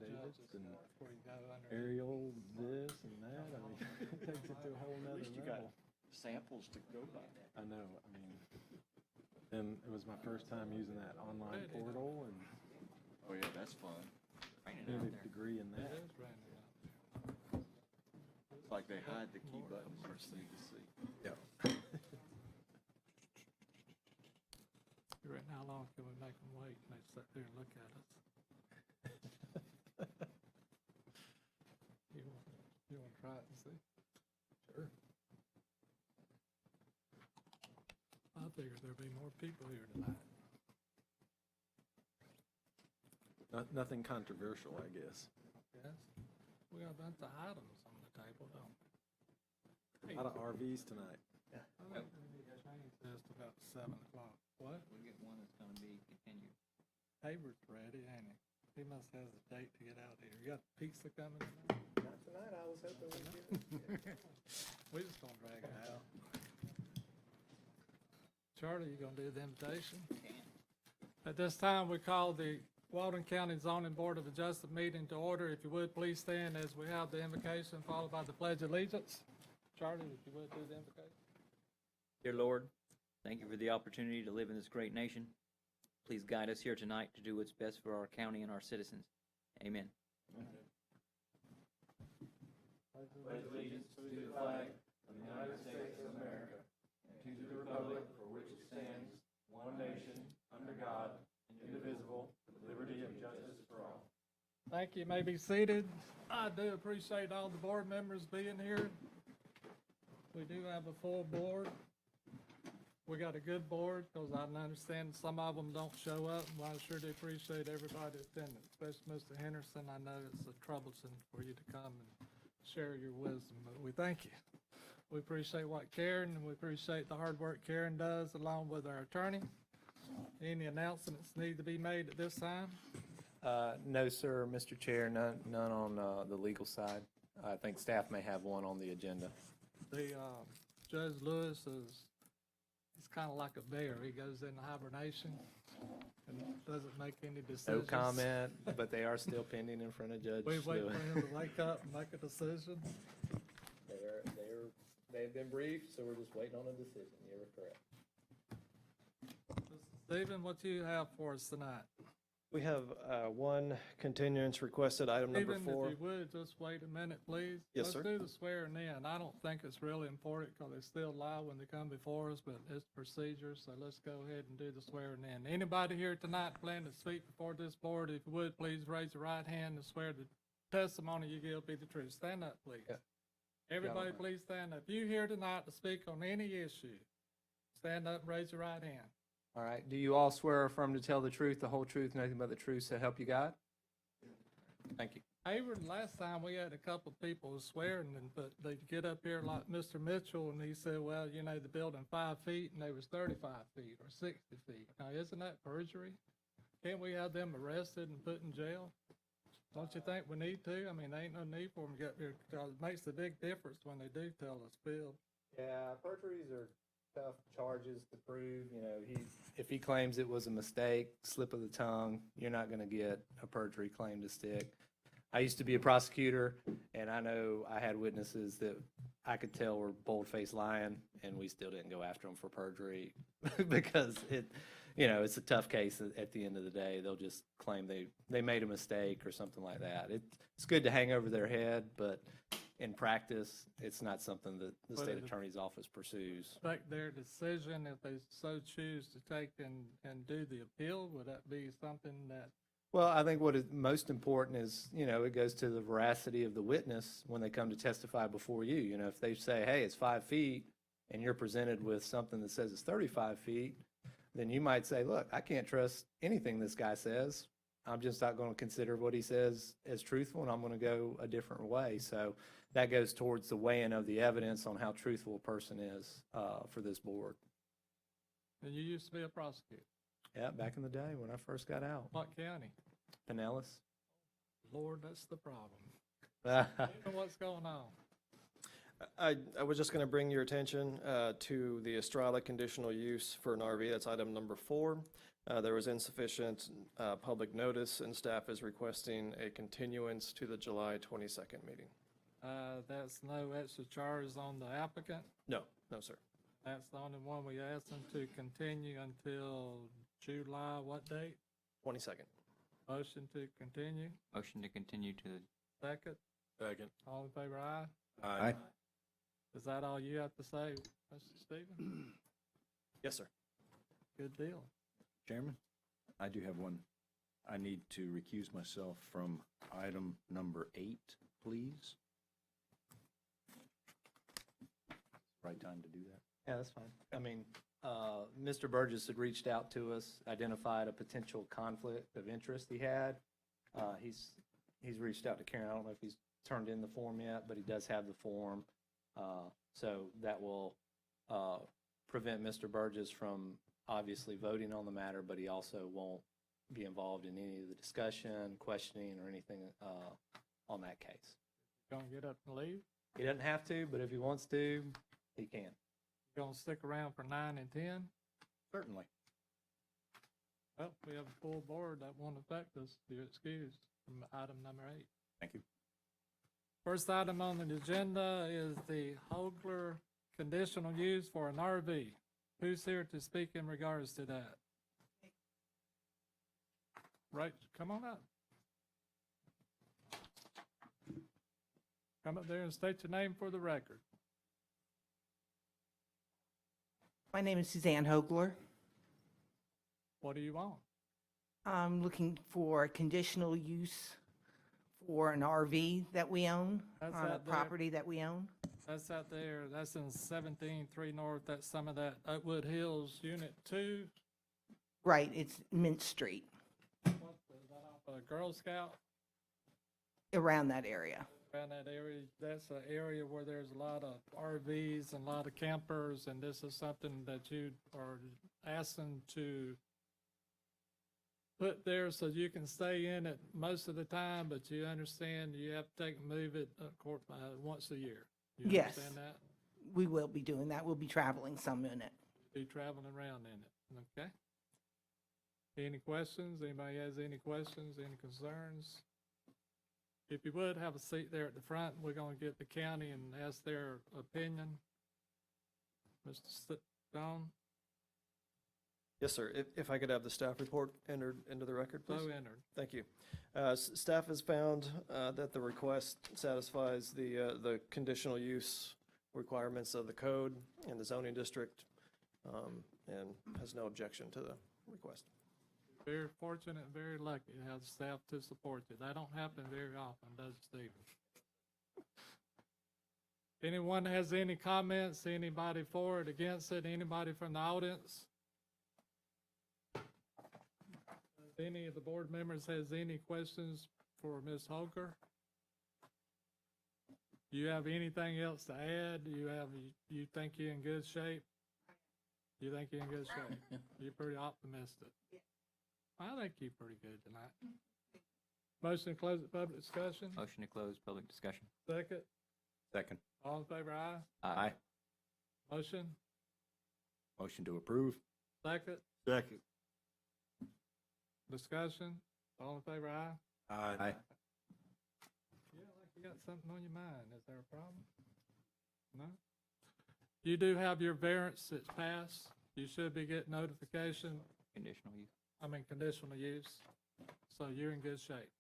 affidavits judges and before you go under. aerial this and that. I mean, it takes it to a whole At nother least you got level. samples to go by. I know, I mean, and it was my first time using that online portal and Oh yeah, that's fun. getting a degree in It that. is raining out there. It's like they hide the key buttons you just need to see. Yep. Right now, how long can we make them wait and they sit there and look at us? You want to try it and see? Sure. I figured there'd be more people here tonight. Nothing controversial, I guess. Yes? We got a bunch of items on the table, don't we? A lot of RVs tonight. I think we need to change this to about 7 o'clock. What? We get one that's gonna be continued. Hayward's ready, ain't he? He must have the date to get out here. You got pizza coming tonight? Not tonight, I was hoping we'd get it. We just gonna drag it out. Charlie, you gonna do the invitation? At this time, we call the Walden County Zoning Board of Adjustment meeting to order. If you would, please stand as we have the invocation followed by the Pledge of Allegiance. Charlie, if you would, do the invocation. Dear Lord, thank you for the opportunity to live in this great nation. Please guide us here tonight to do what's best for our county and our citizens. Amen. Pledge allegiance to the flag of the United States of America and to the republic for which it stands, one nation, under God, indivisible, with liberty and justice for all. Thank you. You may be seated. I do appreciate all the board members being here. We do have a full board. We got a good board, because I understand some of them don't show up, and I sure do appreciate everybody attending, especially Mr. Henderson. I know it's troublesome for you to come and share your wisdom, but we thank you. We appreciate what Karen, and we appreciate the hard work Karen does, along with our attorney. Any announcements need to be made at this time? No, sir, Mr. Chair, none on the legal side. I think staff may have one on the agenda. The Judge Lewis he's kind of like a bear. He goes into hibernation and doesn't make any No decisions. comment, but they are still pending in front of Judge We wait Lewis. for him to wake up and make a decision. They've been briefed, so we're just waiting on a decision. You're correct. Stephen, what do you have for us tonight? We have one continuance requested, item number Stephen, 4. if you would, just wait a minute, please. Yes, sir. Let's do the swearing in. I don't think it's really important because they still lie when they come before us, but it's procedure, so let's go ahead and do the swearing in. Anybody here tonight planning to speak before this board, if you would, please raise your right hand and swear the testimony you give be the truth. Stand up, please. Yeah. Everybody, please stand up. If you're here tonight to speak on any issue, stand up and raise your right hand. All right. Do you all swear or affirm to tell the truth, the whole truth, nothing but the truth, so help you God? Thank you. Hayward, last time we had a couple of people swearing, but they get up here like Mr. Mitchell, and he said, well, you know, the building 5 feet, and they was 35 feet or 60 feet. Now, isn't that perjury? Can't we have them arrested and put in jail? Don't you think we need to? I mean, there ain't no need for them to get here, because it makes a big difference when they do tell us, Bill. Yeah, perjuries are tough charges to prove. You know, if he claims it was a mistake, slip of the tongue, you're not going to get a perjury claim to stick. I used to be a prosecutor, and I know I had witnesses that I could tell were bold-faced lying, and we still didn't go after them for perjury because it's a tough case at the end of the day. They'll just claim they made a mistake or something like that. It's good to hang over their head, but in practice, it's not something that the state attorney's office pursues. Respect their decision if they so choose to take and do the appeal. Would that be something that? Well, I think what is most important is, it goes to the veracity of the witness when they come to testify before you. If they say, hey, it's 5 feet, and you're presented with something that says it's 35 feet, then you might say, look, I can't trust anything this guy says. I'm just not going to consider what he says as truthful, and I'm going to go a different way. So that goes towards the weighing of the evidence on how truthful a person is for this board. And you used to be a prosecutor. Yeah, back in the day when I first got out. What county? Pinellas. Lord, that's the problem. You know what's going on? I was just going to bring your attention to the Estrada conditional use for an RV. That's item number 4. There was insufficient public notice, and staff is requesting a continuance to the July 22nd meeting. That's no extra charges on the applicant. No, no, sir. That's the only one we asked them to continue until July, what date? 22nd. Motion to continue, Motion to continue to the second. Second. All in favor, aye? Aye. Is that all you have to say, Mr. Stephen? Yes, sir. Good deal. Chairman, I do have one. I need to recuse myself from item number 8, please. Right time to do that? Yeah, that's fine. I mean, Mr. Burgess had reached out to us, identified a potential conflict of interest he had. He's reached out to Karen. I don't know if he's turned in the form yet, but he does have the form. So that will prevent Mr. Burgess from obviously voting on the matter, but he also won't be involved in any of the discussion, questioning, or anything on that case. Gonna get up and leave? He doesn't have to, but if he wants to, he can. Gonna stick around for 9 and 10? Certainly. Well, we have a full board that won't affect us. You're excused from item number 8. Thank you. First item on the agenda is the Hogler conditional use for an RV. Who's here to speak in regards to that? Right, come on up. Come up there and state your name for the record. My name is Suzanne Hogler. What do you want? I'm looking for a conditional use for an RV that we own, That's on a out there. property that we own. That's out there, that's in 17-3 North, that's some of that Oakwood Hills Unit 2. Right, it's Mint Street, What's that off of Girl Scout? around that area. Around that area, that's an area where there's a lot of RVs and a lot of campers, and this is something that you are asking to put there so you can stay in it most of the time, but you understand you have to take and move it once a year. You Yes. understand that? We will be doing that. We'll be traveling some in it. Be traveling around in it, okay? Any questions? Anybody has any questions, any concerns? If you would, have a seat there at the front. We're gonna get the county and ask their opinion. Mr. Stone, Yes, sir. If I could have the staff report entered into the record, please. so entered. Thank you. Staff has found that the request satisfies the conditional use requirements of the code and the zoning district, and has no objection to the request. Very fortunate and very lucky to have the staff to support you. That don't happen very often, does it, Stephen? Anyone has any comments? Anybody for it, against it? Anybody from the audience? Any of the board members has any questions for Ms. Holker? You have anything else to add? You think you're in good shape? You think you're in good shape? You're pretty optimistic. I think you're pretty good tonight. Motion to close the public discussion. Motion to close public discussion. Second. Second. All in favor, aye. Aye. Motion. Motion to approve. Second. Second. Discussion. All in favor, aye. Aye. Yeah, like you got something on your mind. Is there a problem? No? You do have your variance that's passed. You should be getting notification, Conditional use. conditional use. So you're in good shape.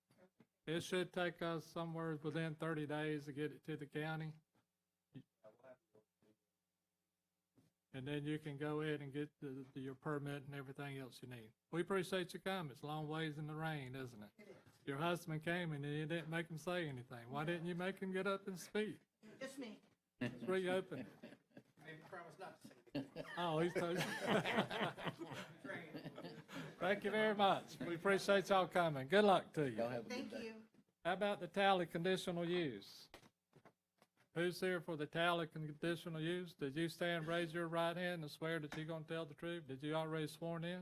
It should take us somewhere within 30 days to get it to the county. And then you can go ahead and get your permit and everything else you need. We appreciate you coming. It's a long ways in the rain, isn't it? Your husband came and you didn't make him say anything. Why didn't you make him get up and speak? Just me. It's reopened. Oh, he's told you. Thank you very much. We appreciate y'all coming. Good luck to you. Thank you. How about the tally conditional use? Who's here for the tally conditional use? Did you stand, raise your right hand and swear that you're gonna tell the truth? Did you already sworn in?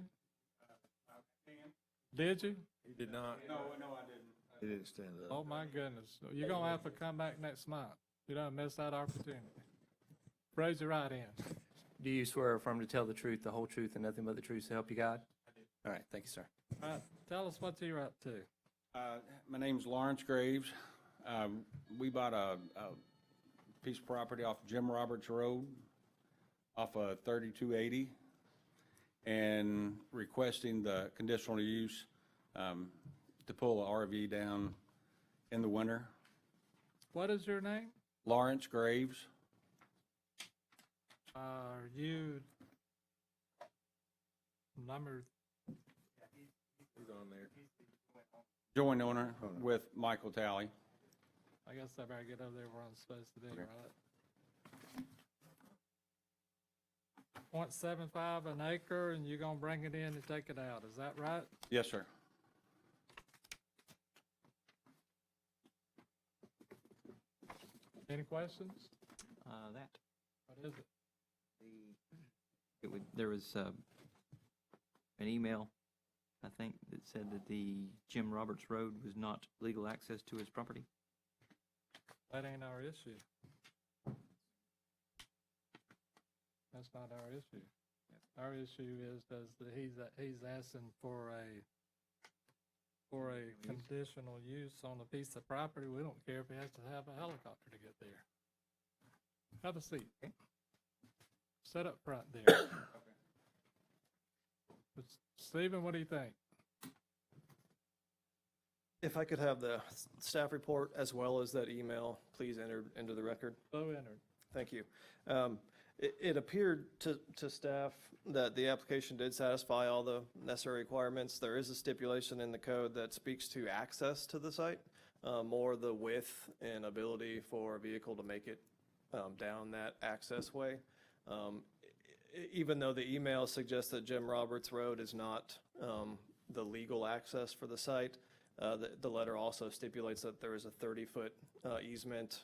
Did you? He did not. He didn't stand up. Oh, my goodness. You're gonna have to come back next month. You don't miss that opportunity. Raise your right hand. Do you swear or affirm to tell the truth, the whole truth, and nothing but the truth to help you God? All right, thank you, sir. All right, tell us what you're up to. My name's Lawrence Graves. We bought a piece of property off Jim Roberts Road, off of 3280, and requesting the conditional use to pull an RV down in the winter. What is your name? Lawrence Graves. Are you number, Joint owner with Michael Talley. I guess I better get over there where I'm supposed to be, right? 0.75 an acre, and you're gonna bring it in and take it out, is that right? Yes, sir. Any questions? That. What is it? There was an email, I think, that said that the Jim Roberts Road was not legal access to his property. That ain't our issue. That's not our issue. Our issue is he's asking for a conditional use on a piece of property. We don't care if he has to have a helicopter to get there. Have a seat. Sit up front there. Stephen, what do you think? If I could have the staff report as well as that email, please enter into the record. So entered. Thank you. It appeared to staff that the application did satisfy all the necessary requirements. There is a stipulation in the code that speaks to access to the site, more the width and ability for a vehicle to make it down that access way. Even though the email suggests that Jim Roberts Road is not the legal access for the site, the letter also stipulates that there is a 30-foot easement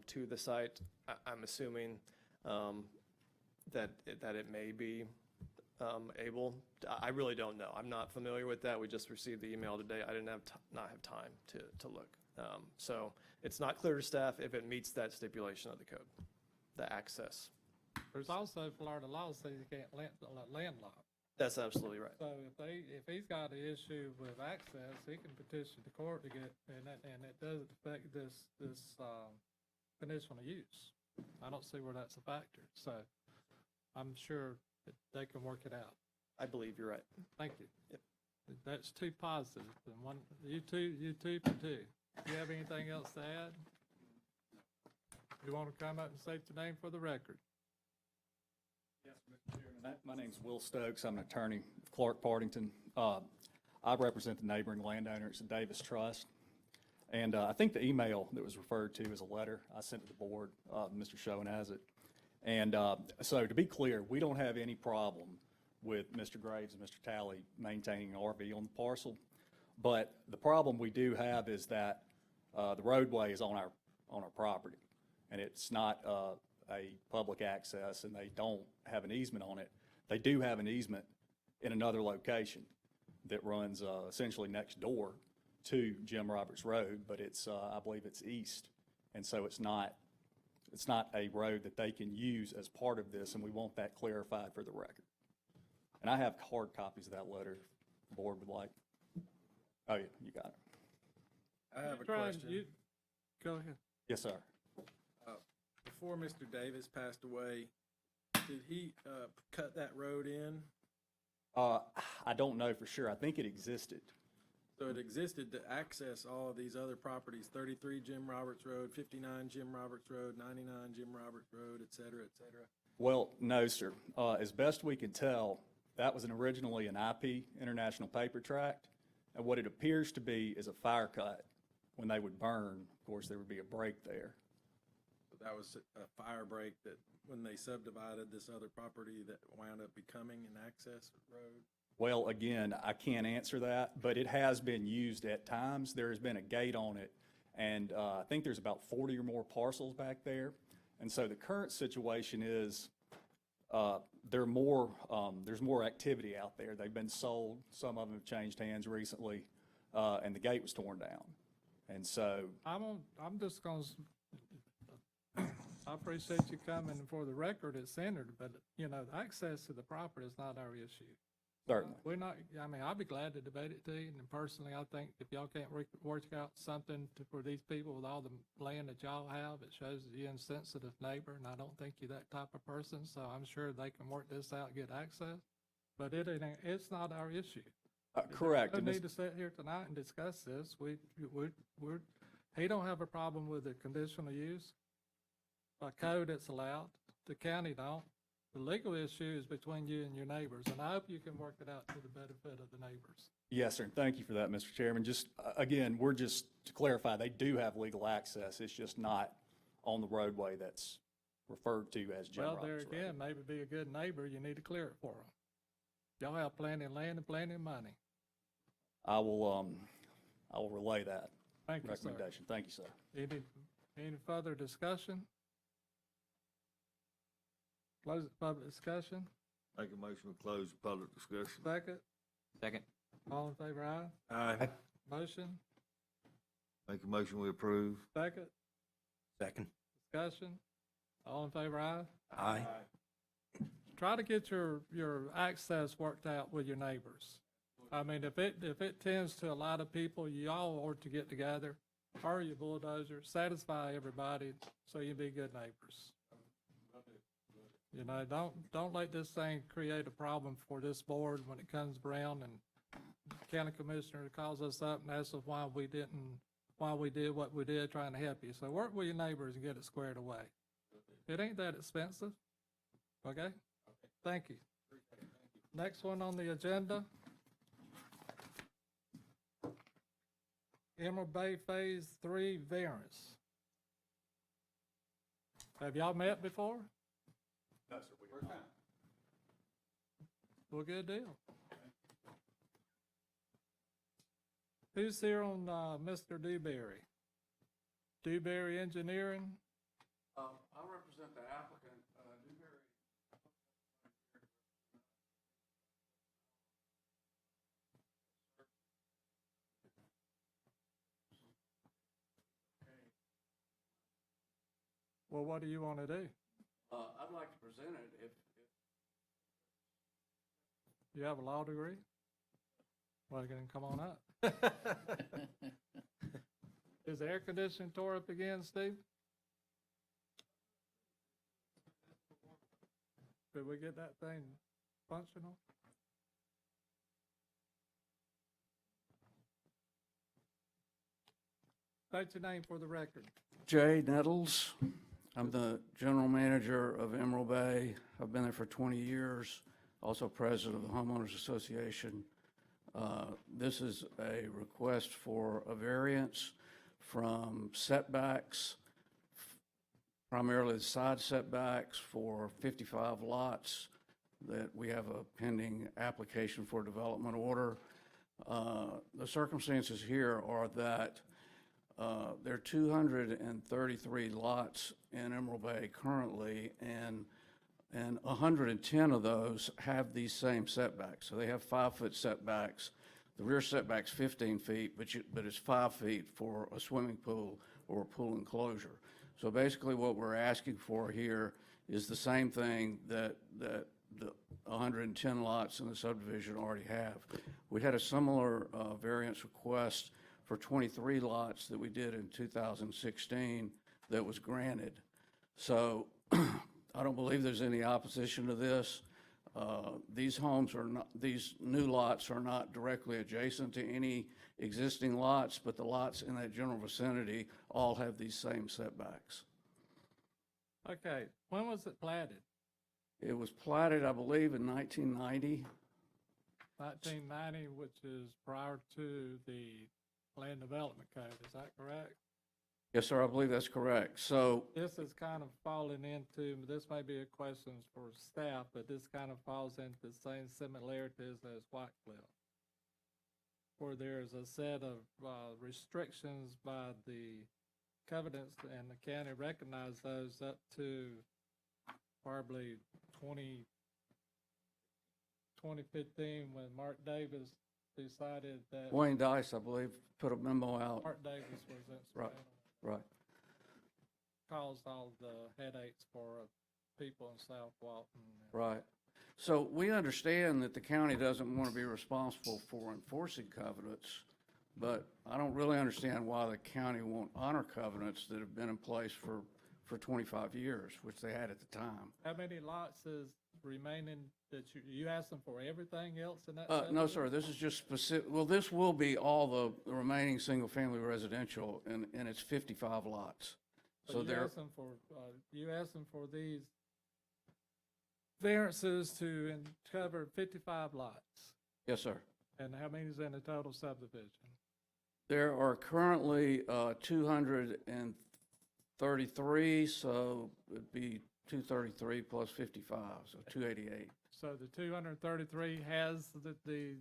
to the site. I'm assuming that it may be able. I really don't know. I'm not familiar with that. We just received the email today. I didn't not have time to look. So it's not clear to staff if it meets that stipulation of the code, the access. There's also Florida law says you can't landlock. That's absolutely right. So if he's got an issue with access, he can petition the court to get, and it doesn't affect this conditional use. I don't see where that's a factor. So I'm sure that they can work it out. I believe you're right. Thank you. Yep. That's two positives, and one, you two for two. Do you have anything else to add? You want to come up and state your name for the record? Yes, Mr. Chairman. My name's Will Stokes. I'm an attorney with Clark Partington. I represent the neighboring landowners at Davis Trust. And I think the email that was referred to is a letter I sent to the board. Mr. Schoen has it. And so to be clear, we don't have any problem with Mr. Graves and Mr. Talley maintaining an RV on the parcel. But the problem we do have is that the roadway is on our property, and it's not a public access, and they don't have an easement on it. They do have an easement in another location that runs essentially next door to Jim Roberts Road, but it's I believe it's east, and so it's not a road that they can use as part of this, and we want that clarified for the record. And I have hard copies of that letter if the board would like. Oh yeah, you got it. I have a question. Go ahead. Yes, sir. Before Mr. Davis passed away, did he cut that road in? I don't know for sure. I think it existed. So it existed to access all of these other properties, 33 Jim Roberts Road, 59 Jim Roberts Road, 99 Jim Roberts Road, et cetera, et cetera? Well, no, sir. As best we can tell, that was originally an IP, International Paper Tract, and what it appears to be is a fire cut. When they would burn, of course, there would be a break there. So that was a fire break that when they subdivided this other property that wound up becoming an access road? Well, again, I can't answer that, but it has been used at times. There has been a gate on it, and I think there's about 40 or more parcels back there. And so the current situation is there's more activity out there. They've been sold. Some of them have changed hands recently, and the gate was torn down. And so I'm just going to, I appreciate you coming. For the record, it's centered, but, you know, access to the property is not our issue. Certainly. We're not, I mean, I'll be glad to debate it too, and personally, I think if y'all can't work out something for these people with all the land that y'all have, it shows that you're an insensitive neighbor, and I don't think you're that type of person, so I'm sure they can work this out and get access. But it's not our issue. Correct. No And Ms. need to sit here tonight and discuss this. He don't have a problem with the conditional use. By code, it's allowed. The county don't. The legal issue is between you and your neighbors, and I hope you can work it out to the benefit of the neighbors. Yes, sir. Thank you for that, Mr. Chairman. Just, again, just to clarify, they do have legal access. It's just not on the roadway that's referred to as Jim Well, Roberts there Road. again, maybe be a good neighbor, you need to clear it for them. Y'all have plenty of land and plenty of money. I will relay that Thank you, sir. recommendation. Thank you, sir. Any further discussion? Close the public discussion. Make a motion to close the public discussion. Second, Second. all in favor, aye? Aye. Motion, Make a motion we approve. second, Second. discussion, all in favor, aye? Aye. Try to get your access worked out with your neighbors. I mean, if it tends to a lot of people, you all ought to get together, hire your bulldozer, satisfy everybody, so you be good neighbors. You know, don't let this thing create a problem for this board when it comes around and the county commissioner calls us up and asks us why we did what we did trying to help you. So work with your neighbors and get it squared away. It ain't that expensive. Okay? Thank you. Next one on the agenda. Emerald Bay Phase 3 variance. Have y'all met before? No, sir. First time. Well, good deal. Who's here on Mr. Dewberry? Dewberry Engineering? I represent the applicant, Newberry. Well, what do you want to do? I'd like to present it if You have a law degree? Well, then come on up. Is the air conditioning tore up again, Steve? Did we get that thing functional? State your name for the record. Jay Nettles. I'm the general manager of Emerald Bay. I've been there for 20 years, also president of the Homeowners Association. This is a request for a variance from setbacks, primarily the side setbacks for 55 lots that we have a pending application for development order. The circumstances here are that there are 233 lots in Emerald Bay currently, and 110 of those have these same setbacks. So they have 5-foot setbacks. The rear setback's 15 feet, but it's 5 feet for a swimming pool or a pool enclosure. So basically what we're asking for here is the same thing that the 110 lots in the subdivision already have. We had a similar variance request for 23 lots that we did in 2016 that was granted. So I don't believe there's any opposition to this. These new lots are not directly adjacent to any existing lots, but the lots in that general vicinity all have these same setbacks. Okay, when was it platted? It was platted, I believe, in 1990. 1990, which is prior to the Land Development Code, is that correct? Yes, sir, I believe that's correct. So This is kind of falling into, this may be a question for staff, but this kind of falls into the same similarities as White Cliff, where there's a set of restrictions by the covenants, and the county recognized those up to probably 2015, when Mark Davis decided that Wayne Dice, I believe, put a memo out. Mark Davis was instrumental. Right. Caused all the headaches for people in South Walton. Right. So we understand that the county doesn't want to be responsible for enforcing covenants, but I don't really understand why the county won't honor covenants that have been in place for 25 years, which they had at the time. How many lots is remaining that you asked them for everything else in that? No, subdivision? sir, this is just specific, well, this will be all the remaining single-family residential, and it's 55 lots. So you they're, asked them for, you asked them for these variances to cover 55 lots. yes, sir. And how many is in the total subdivision? There are currently 233, so it'd be 233 plus 55, so 288. So the 233 has the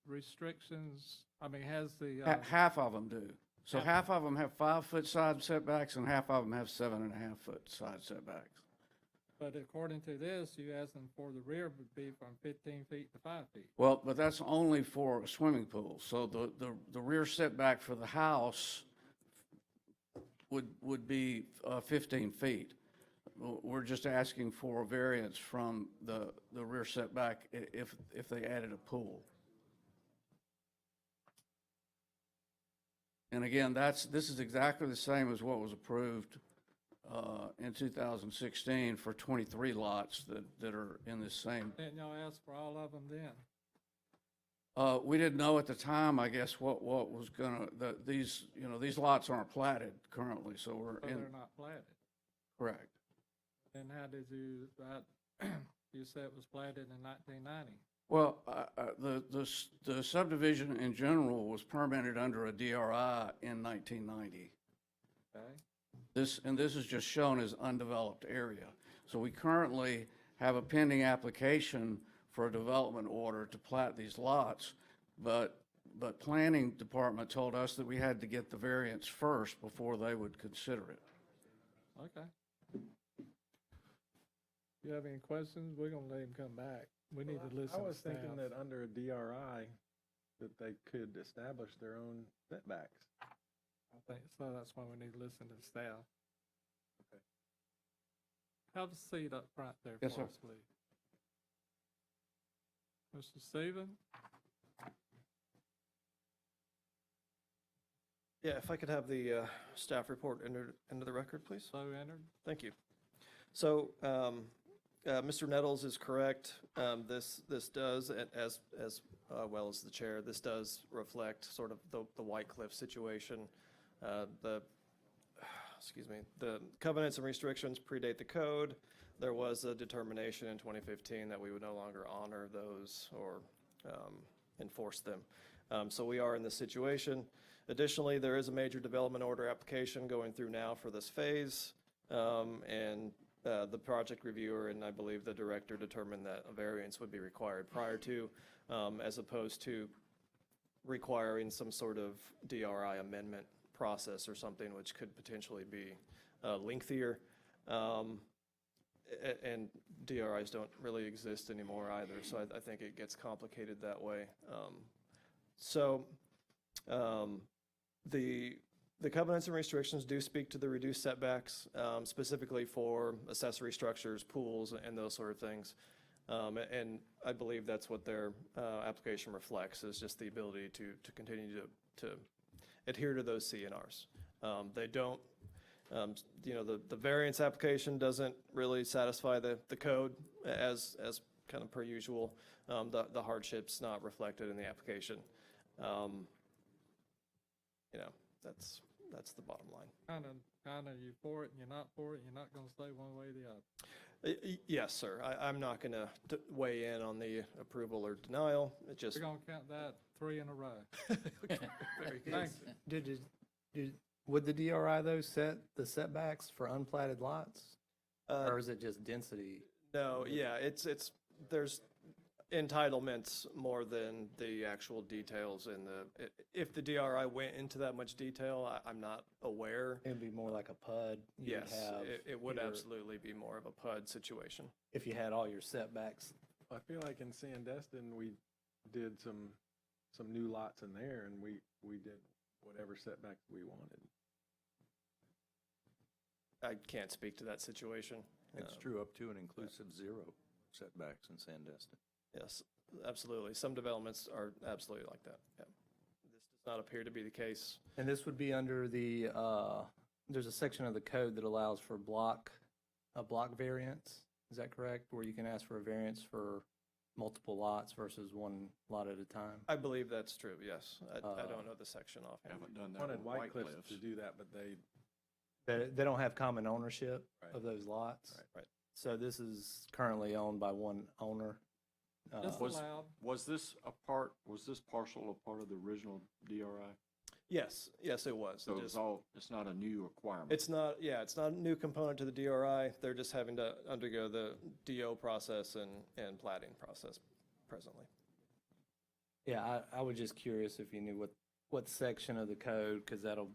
restrictions, has the, Half of them do. So half of them have 5-foot side setbacks, and half of them have 7.5-foot side setbacks. but according to this, you asked them for the rear would be from 15 feet to 5 feet. Well, but that's only for a swimming pool. So the rear setback for the house would be 15 feet. We're just asking for a variance from the rear setback if they added a pool. And again, this is exactly the same as what was approved in 2016 for 23 lots that are in this same. Didn't y'all ask for all of them then? We didn't know at the time, I guess, what was gonna, these lots aren't platted currently, so we're So in, they're not platted. correct. Then how did you, you said it was platted in 1990? Well, the subdivision in general was permitted under a DRI in 1990. Okay? This is just shown as undeveloped area. So we currently have a pending application for a development order to plat these lots, but planning department told us that we had to get the variance first before they would consider it. Okay. You have any questions? We're gonna let him come back. We need to listen I to was staff. thinking that under a DRI, that they could establish their own setbacks. I think so, that's why we need to listen to staff. Okay. Have a seat up front there Yes, for sir. us, please. Mr. Stephen? Yeah, if I could have the staff report entered into the record, please. So entered. Thank you. So, Mr. Nettles is correct. This does, as well as the chair, this does reflect sort of the White Cliff situation. The covenants and restrictions predate the code. There was a determination in 2015 that we would no longer honor those or enforce them. So we are in this situation. Additionally, there is a major development order application going through now for this phase. And the project reviewer and I believe the director determined that a variance would be required prior to, as opposed to requiring some sort of DRI amendment process or something which could potentially be lengthier. And DRIs don't really exist anymore either, so I think it gets complicated that way. The covenants and restrictions do speak to the reduced setbacks, specifically for accessory structures, pools, and those sort of things. And I believe that's what their application reflects, is just the ability to continue to adhere to those CNRs. They don't, the variance application doesn't really satisfy the code as kind of per usual. The hardship's not reflected in the application. That's the bottom line. Kind of you for it and you're not for it, you're not gonna say one way or the other. Yes, sir. I'm not going to weigh in on the approval or denial. It just. We're gonna count that 3 in a row. Okay, very good. Thank you. Would the DRI though set the setbacks for unplatted lots? Or is it just density? No, yeah, there's entitlements more than the actual details in if the DRI went into that much detail, I'm not aware. It'd be more like a PUD. You would Yes, have it would your- absolutely be more of a PUD situation. If you had all your setbacks. I feel like in Sandestin, we did some new lots in there, and we did whatever setbacks we wanted. I can't speak to that situation. It's true up to and inclusive 0. setbacks in Sandestin. Yes, absolutely. Some developments are absolutely like that, yeah. This does not appear to be the case. And this would be under the, there's a section of the code that allows for a block variance. Is that correct? Where you can ask for a variance for multiple lots versus one lot at a time? I believe that's true, yes. I don't know the section offhand. Haven't done that Wanted with White White Cliffs Cliffs. to do that, but they, They don't have common ownership Right. of those lots. Right. So this is currently owned by one owner. It's Was- allowed. Was this parcel a part of the original DRI? Yes, it was. So It it's just- it's not a new requirement? It's not, yeah, it's not a new component to the DRI. They're just having to undergo the DO process and plating process presently. Yeah, I was just curious if you knew what section of the code, because that'll,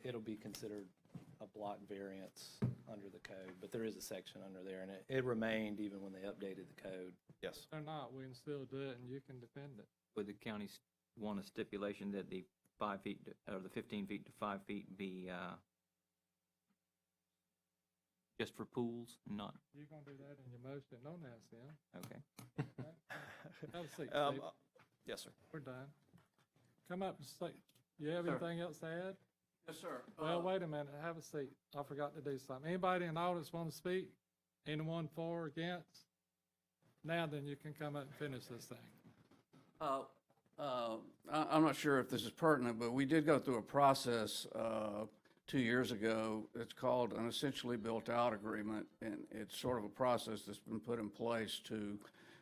it'll be considered a block variance under the code, but there is a section under there, and it remained even when they updated the code. Yes. They're not, we can still do it and you can defend it. Would the county want a stipulation that the 5 feet, or the 15 feet to 5 feet be just for pools, not, You're gonna do that in your motion, don't ask them. okay. Have a seat, Um, Steve. Yes, sir. We're done. Come up and say, you have anything else to add? Yes, sir. Well, wait a minute, have a seat. I forgot to do something. Anybody in the audience want to speak? Anyone for or against? Now then, you can come up and finish this thing. I'm not sure if this is pertinent, but we did go through a process 2 years ago. It's called an essentially built-out agreement, and it's sort of a process that's been put in place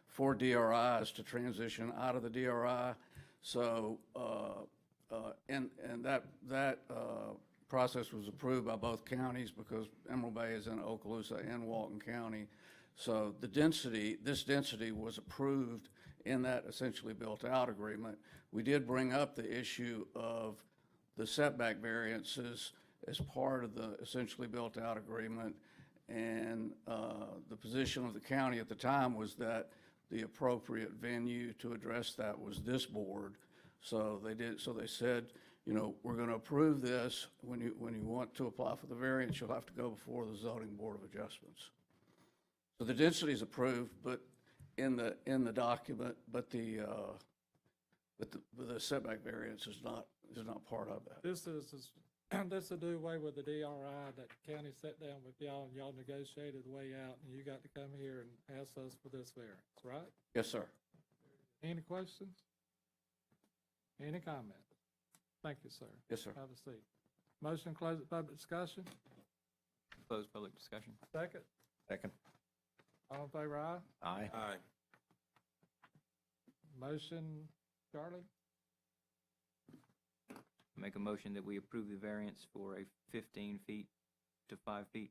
for DRIs to transition out of the DRI. So, and that process was approved by both counties because Emerald Bay is in Okaloosa and Walton County. So this density was approved in that essentially built-out agreement. We did bring up the issue of the setback variances as part of the essentially built-out agreement. And the position of the county at the time was that the appropriate venue to address that was this board. So they said, we're going to approve this. When you want to apply for the variance, you'll have to go before the zoning board of adjustments. So the density is approved, but in the document, but the setback variance is not part of that. This will do away with the DRI that the county sat down with y'all and y'all negotiated the way out and you got to come here and ask us for this variance, right? Yes, sir. Any questions? Any comments? Thank you, sir. Yes, sir. Have a seat. Motion to close the public discussion. Close public discussion. Second. Second. All in favor, aye? Aye. aye. Motion, Charlie? Make a motion that we approve the variance for a 15 feet to 5 feet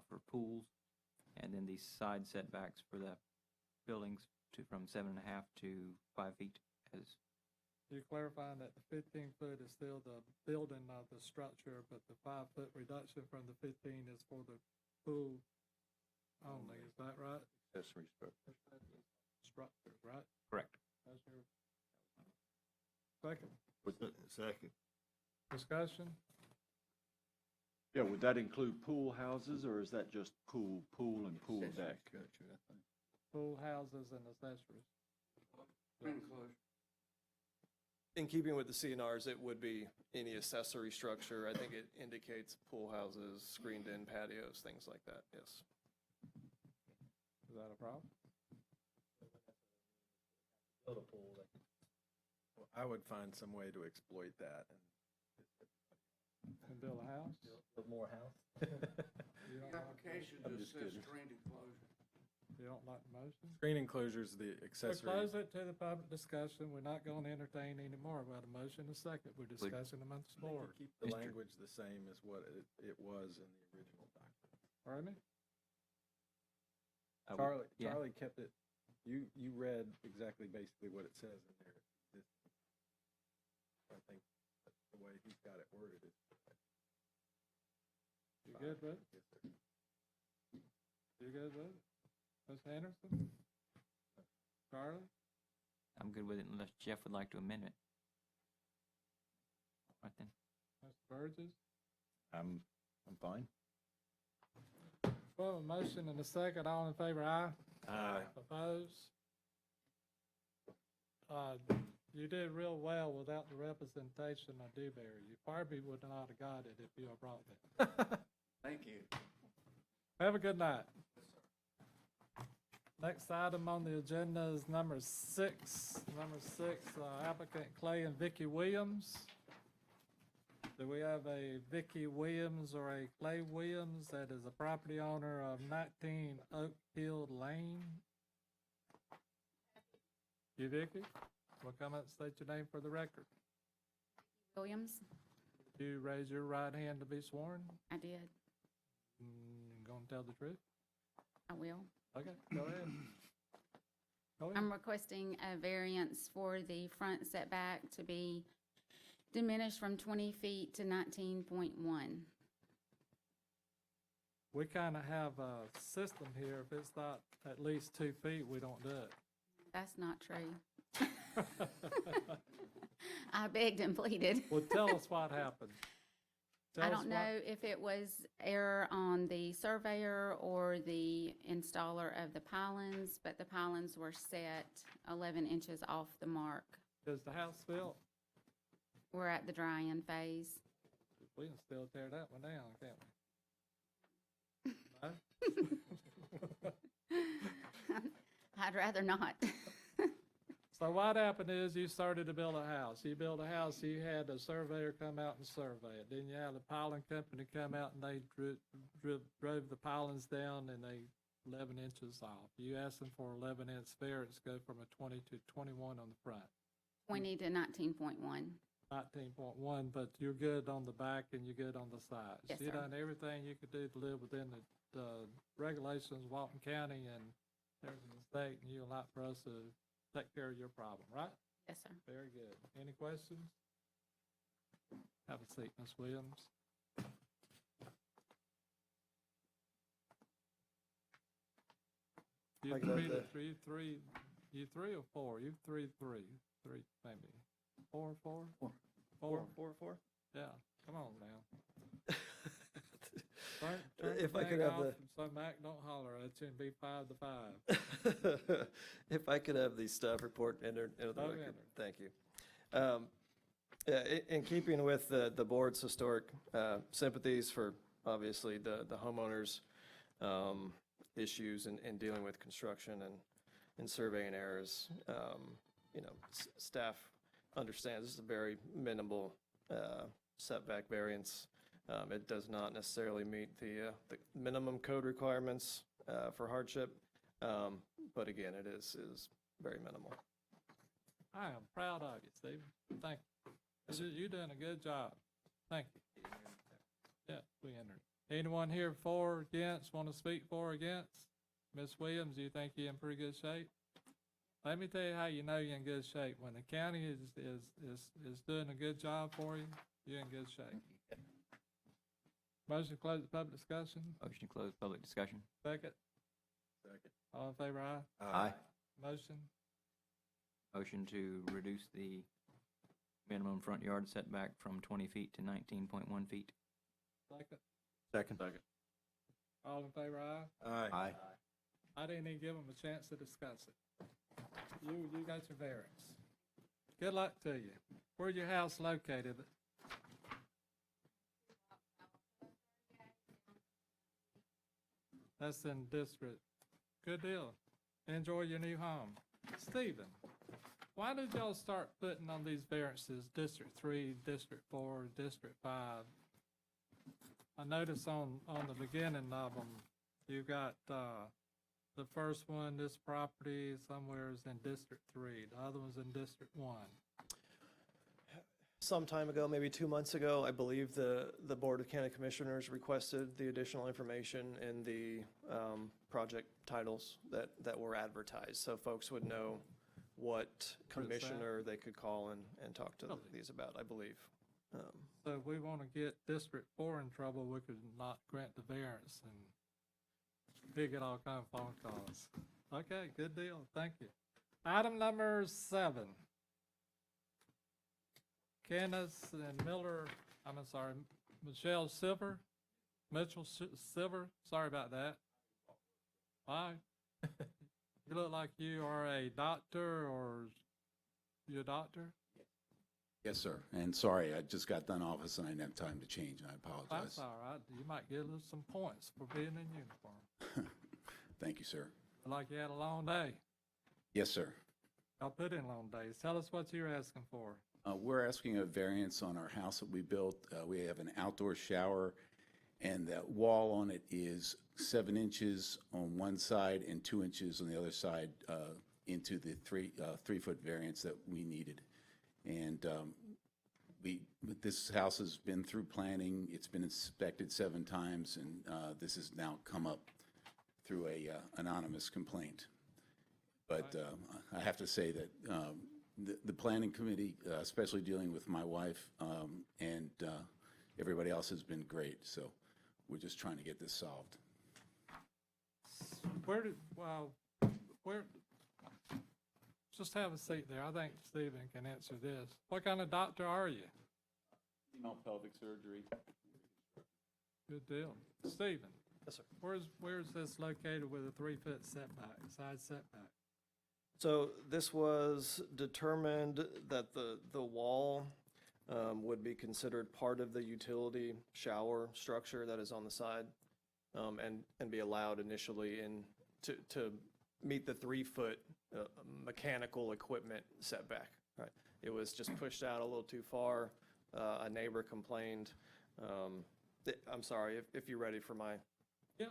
for pools, and then the side setbacks for the buildings from 7.5 to 5 feet as. You're clarifying that the 15-foot is still the building of the structure, but the 5-foot reduction from the 15 is for the pool only, is that right? Accessory structure. Structure, right? Correct. That's your second. Second. Discussion? Yeah, would that include pool houses, or is that just pool and pool deck? Pool houses and accessories. In keeping with the CNRs, it would be any accessory structure. I think it indicates pool houses, screened-in patios, things like that, yes. Is that a problem? Build a pool. Well, I would find some way to exploit that. And build a house? Build more house. You don't like, I'm just kidding. you don't like the motion? Screen enclosures, the We'll accessory. close it to the public discussion. We're not going to entertain anymore. We had a motion and a second. We're discussing amongst the board. Keep the Mr. language the same as what it was in the original document. Pardon me? Yeah. Charlie kept it, you read exactly basically what it says in there. I think that's the way he's got it worded. You good with it? Yes, sir. You good with it? Ms. Anderson? Charlie? I'm good with it unless Jeff would like to amend it. Right then. Mr. Burgess? I'm fine. Well, a motion and a second, all in favor, aye? Aye. Opposed? You did real well without the representation of Dewberry. You probably would not have got it if you had brought it. Thank you. Have a good night. Next item on the agenda is number 6. Number 6, applicant Clay and Vicky Williams. Do we have a Vicky Williams or a Clay Williams that is a property owner of 19 Oak Hill Lane? You, Vicky? Will come up and state your name for the record. Williams, You raise your right hand to be sworn. I did. Gonna tell the truth? I will. Okay, go ahead. Go ahead. I'm requesting a variance for the front setback to be diminished from 20 feet to 19.1. We kind of have a system here. If it's not at least 2 feet, we don't do it. That's not true. I begged and pleaded. Well, tell us what happened. I don't know if it was error on the surveyor or the installer of the pylons, but the pylons were set 11 inches off the mark. Is the house built? We're at the dry-in phase. We can still tear that one down, can't we? No? I'd rather not. So what happened is you started to build a house. You built a house, you had a surveyor come out and survey it. Then you had a piling company come out and they drove the pilings down and they 11 inches off. You asked them for 11-inch variance, go from a 20 to 21 on the front. 20 to 19.1. 19.1, but you're good on the back and you're good on the sides. Yes, You sir. done everything you could do to live within the regulations of Walton County and everything in the state, and you'd like for us to take care of your problem, right? Yes, sir. Very good. Any questions? Have a seat, Ms. Williams. You I could have you three or four? You three maybe. Four? Four. Yeah, come on now. Turn If the I could thing have off the- So Mac don't holler at you and be 5 to 5. If I could have the staff report entered into the Oh, record. entered. Thank you. Yeah, in keeping with the board's historic sympathies for, obviously, the homeowners' issues in dealing with construction and surveying errors, staff understands this is a very minimal setback variance. It does not necessarily meet the minimum code requirements for hardship, but again, it is very minimal. I am proud of you, Stephen. Thank you. You're doing a good job. Thank you. Yeah, we entered. Anyone here for, against, want to speak for or against? Ms. Williams, do you think you're in pretty good shape? Let me tell you how you know you're in good shape. When the county is doing a good job for you, you're in good shape. Motion to close the public discussion. Motion to close public discussion. Second. All in favor, aye? Aye. Motion. Motion to reduce the minimum front yard setback from 20 feet to 19.1 feet. Second. Second. All in favor, aye? Aye. I didn't even give them a chance to discuss it. You got your variance. Good luck to you. Where's your house located? That's in district. Good deal. Enjoy your new home. Stephen, why did y'all start putting on these variances, District 3, District 4, District 5? I noticed on the beginning of them, you got the first one, this property somewhere is in District 3, the other one's in District 1. Some time ago, maybe 2 months ago, I believe the Board of County Commissioners requested the additional information in the project titles that were advertised, so folks would know what commissioner they could call and talk to these about, I believe. So if we want to get District 4 in trouble, we could not grant the variance, and we get all kind of phone calls. Okay, good deal, thank you. Item number 7. Kandyce and Mitchell Silver. Mitchell Silver, sorry about that. Hi. You look like you are a doctor, or you a doctor? Yes, sir. And sorry, I just got done office and I didn't have time to change, and I apologize. That's all right. You might get some points for being in uniform. Thank you, sir. Look like you had a long day. Yes, sir. Y'all put in long days. Tell us what you're asking for. We're asking a variance on our house that we built. We have an outdoor shower, and that wall on it is 7 inches on one side and 2 inches on the other side into the 3-foot variance that we needed. And this house has been through planning. It's been inspected 7 times, and this has now come up through a anonymous complaint. But I have to say that the planning committee, especially dealing with my wife and everybody else, has been great. So we're just trying to get this solved. Just have a seat there. I think Stephen can answer this. What kind of doctor are you? Pelvic surgery. Good deal. Stephen? Yes, sir. Where's this located with a 3-foot setback, side setback? So this was determined that the wall would be considered part of the utility shower structure that is on the side, and be allowed initially to meet the 3-foot mechanical equipment setback. Right. It was just pushed out a little too far. A neighbor complained. I'm sorry, if you're ready for my. Yeah.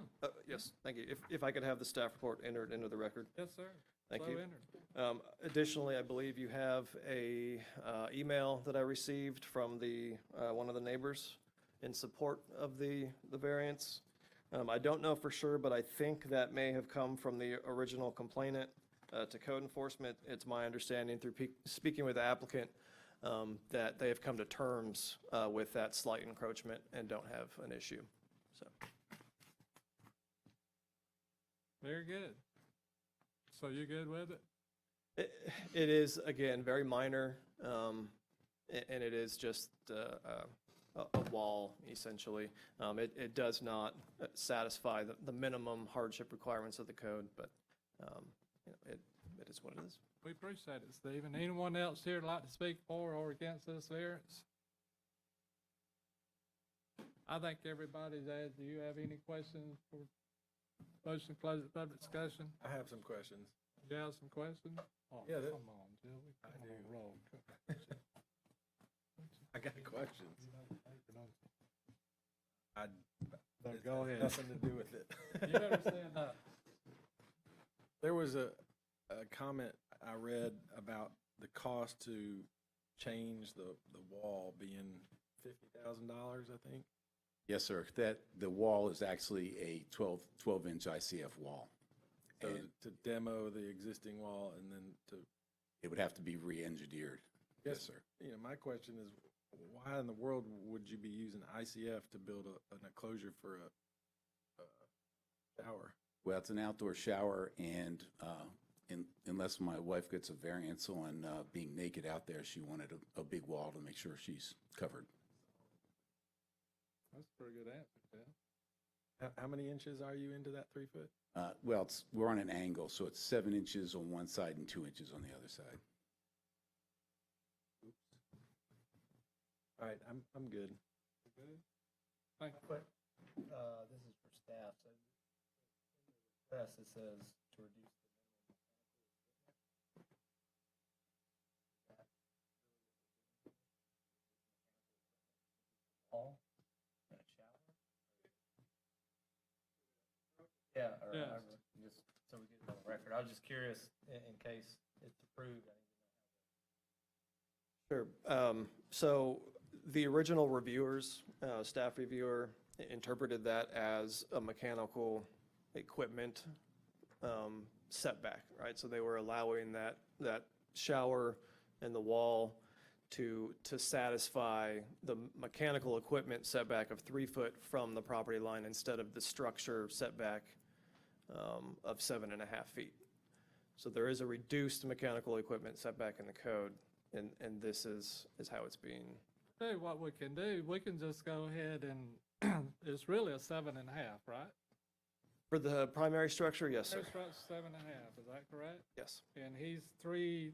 Yes, thank you. If I could have the staff report entered into the record. Yes, sir. Thank So you. entered. Additionally, I believe you have a email that I received from one of the neighbors in support of the variance. I don't know for sure, but I think that may have come from the original complainant to code enforcement. It's my understanding through speaking with the applicant that they have come to terms with that slight encroachment and don't have an issue. So. Very good. So you're good with it? It is, again, very minor, and it is just a wall, essentially. It does not satisfy the minimum hardship requirements of the code, but it is what it is. We appreciate it, Stephen. Anyone else here like to speak for or against this variance? I think everybody's asked. Do you have any questions for motion to close the public discussion? I have some questions. You have some questions? Oh, Yeah, come on, Joey. Come I on, do. roll. I got questions. It Go has ahead. Nothing to do with it. You better stand up. There was a comment I read about the cost to change the wall being $50,000, I think. Yes, sir. The wall is actually a 12-inch ICF wall. So And to demo the existing wall and then to. it would have to be re-engineered. Yes, sir. You know, my question is, why in the world would you be using ICF to build an enclosure for a shower? Well, it's an outdoor shower, and unless my wife gets a variance on being naked out there, she wanted a big wall to make sure she's covered. That's a pretty good answer, Phil. How many inches are you into that 3-foot? Well, we're on an angle, so it's 7 inches on one side and 2 inches on the other side. All right, I'm good. Good. Thank you. This is for staff, so in the request it says to reduce the minimum wall and a shower. Yeah, or Yes. however, just so we get it on the record. I was just curious in case it's approved. I need to know. Sure. So the original reviewers, staff reviewer, interpreted that as a mechanical equipment setback, right? So they were allowing that shower and the wall to satisfy the mechanical equipment setback of 3 foot from the property line instead of the structure setback of 7.5 feet. So there is a reduced mechanical equipment setback in the code, and this is how it's being Tell you what we can do, we can just go ahead and, it's really a 7.5, right? For the primary structure, yes, sir. First rock's 7.5, is that correct? Yes. And he's 3,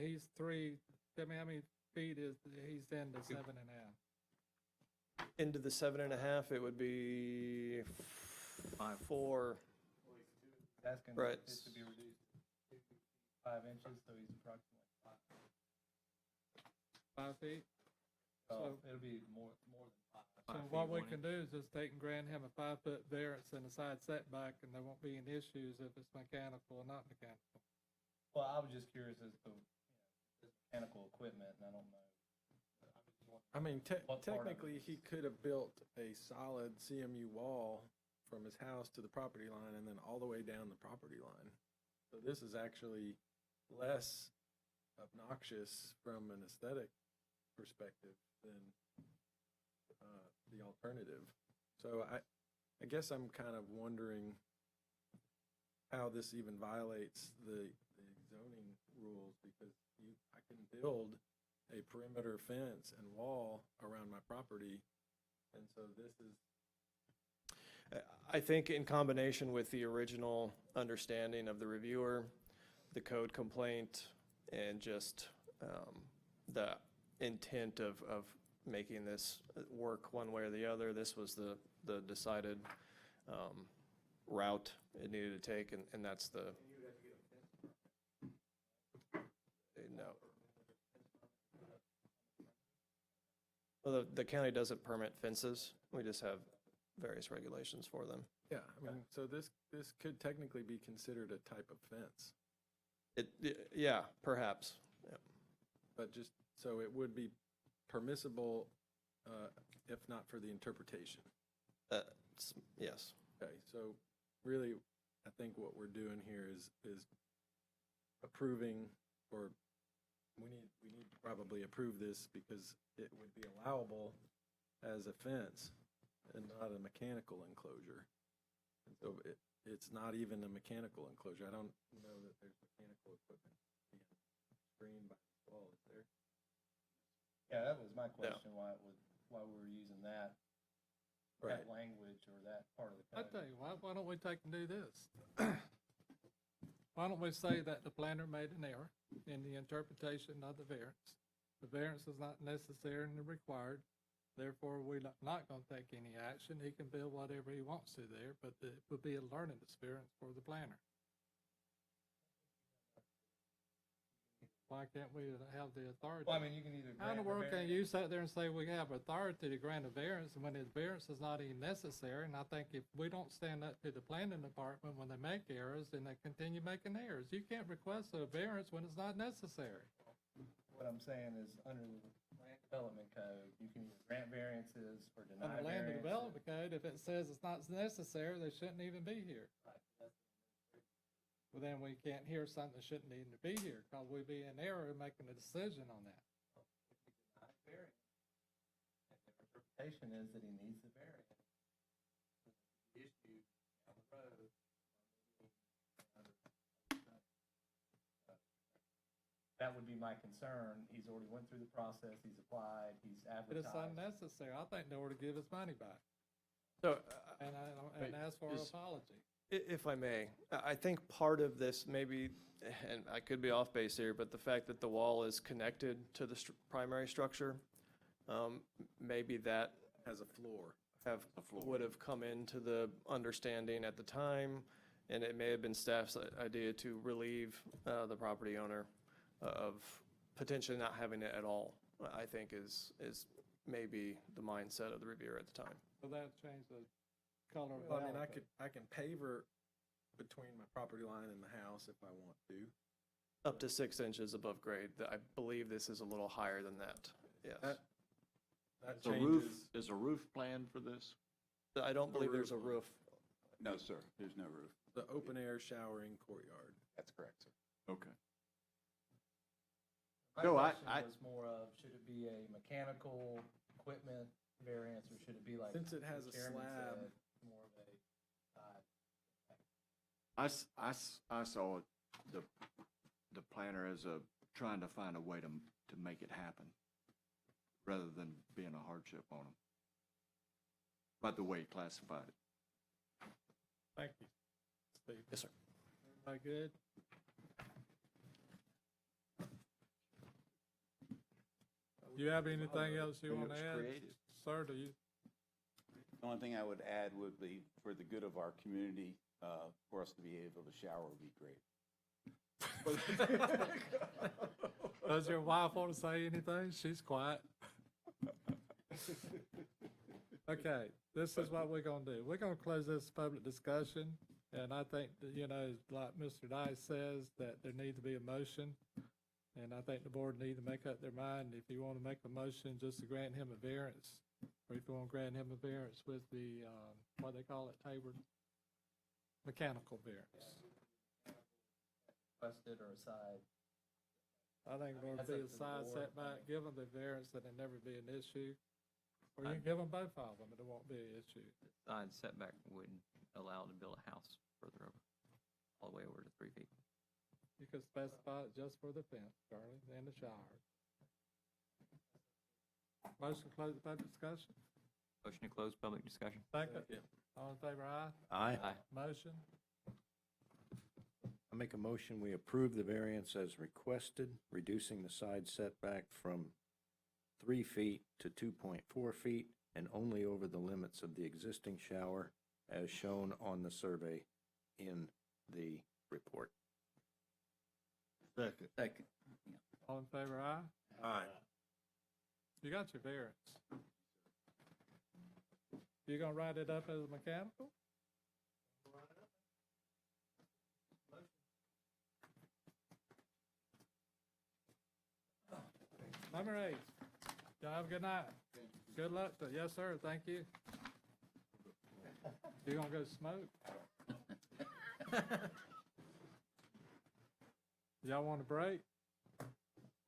he's 3, tell me how many feet he's in the 7.5? Into the 7.5, it would be 4. Asking Right. it to be reduced to 5 inches, so he's approximately 5 feet? So So- it'll be more than 5. So what we can do is just take and grant him a 5-foot variance and a side setback, and there won't be any issues if it's mechanical or not mechanical. Well, I was just curious as to, this mechanical equipment, and I don't know. I mean, What part of technically, he could have built a solid CMU wall from his house to the property line and then all the way down the property line. So this is actually less obnoxious from an aesthetic perspective than the alternative. So I guess I'm kind of wondering how this even violates the zoning rules, because I can build a perimeter fence and wall around my property, and so this is. I think in combination with the original understanding of the reviewer, the code complaint, and just the intent of making this work one way or the other, this was the decided route it needed to take, and that's the. No. Well, the county doesn't permit fences. We just have various regulations for them. Yeah, I mean, so this could technically be considered a type of fence, Yeah, perhaps. Yeah. but just, so it would be permissible, if not for the interpretation. Yes. Okay, so really, I think what we're doing here is approving, or we need to probably approve this because it would be allowable as a fence and not a mechanical enclosure. And so it's not even a mechanical enclosure. I don't know that there's mechanical equipment being screened by this wall, is there? Yeah, that was my question, why we were using that language or that part of the I code. tell you, why don't we take and do this? Why don't we say that the planner made an error in the interpretation of the variance? The variance is not necessary and required, therefore we're not gonna take any action. He can build whatever he wants to there, but it would be a learning experience for the planner. Why can't we have the authority? Well, I mean, you can either How in the grant world the can variance. you sit there and say we have authority to grant a variance when his variance is not even necessary? And I think if we don't stand up to the planning department when they make errors, then they continue making errors. You can't request a variance when it's not necessary. What I'm saying is, under the land development code, you can either grant variances or deny On the land variances. development code, if it says it's not necessary, they shouldn't even be here. Well, then we can't hear something that shouldn't even be here, because we'd be in error in making a decision on that. Deny variance, and their interpretation is that he needs the variance. The issue down the road. That would be my concern. He's already went through the process, he's applied, he's But it's advertised. unnecessary. I think they ought to give his money back So and ask for an apology. If I may, I think part of this maybe, and I could be off base here, but the fact that the wall is connected to the primary structure, maybe that Has a floor. would have come into the understanding at the time, and it may have been staff's idea to relieve the property owner of potentially not having it at all, I think is maybe the mindset of the reviewer at the time. So that changed the color of the Well, I mean, alley. I can paver between my property line and the house if I want to. Up to 6 inches above grade. I believe this is a little higher than that, yes. That Is a roof, changes. is a roof planned for this? I don't believe there's a roof. No, sir, there's no roof. The open air showering courtyard. That's correct, sir. Okay. My No, question was more of, should it be a mechanical equipment variance, or should it be like? Since it has the a chairman slab. said, more of a side? I saw the planner as trying to find a way to make it happen. rather than being a hardship on them. By the way he classified it. Thank you, Steve. Yes, sir. Everybody good? You have anything else you want to add? Sir, do you? The only thing I would add would be, for the good of our community, for us to be able to shower would be great. Does your wife want to say anything? She's quiet. Okay, this is what we're gonna do. We're gonna close this public discussion, and I think that, you know, like Mr. Dice says, that there needs to be a motion, and I think the board need to make up their mind if you want to make a motion just to grant him a variance, or if you want to grant him a variance with the, what they call it, Tabor? Mechanical variance. Requested or aside. I think it would That's be up a to the side board. setback, give them the variance, that it never be an issue. Or you can give them both of them, and it won't be an issue. Side setback would allow to build a house further over, all the way over to 3 feet. You could specify it just for the fence, Charlie, and the shower. Motion to close the public discussion? Motion to close public discussion. Second? All in favor, aye? Aye. Aye. Motion? I make a motion, we approve the variance as requested, reducing the side setback from 3 feet to 2.4 feet, and only over the limits of the existing shower as shown on the survey in the report. Second. All in favor, aye? Aye. You got your variance. You gonna write it up as a mechanical? Number 8. Y'all have a good night. Good luck. Yes, sir. Thank you. You gonna go smoke? Y'all want a break?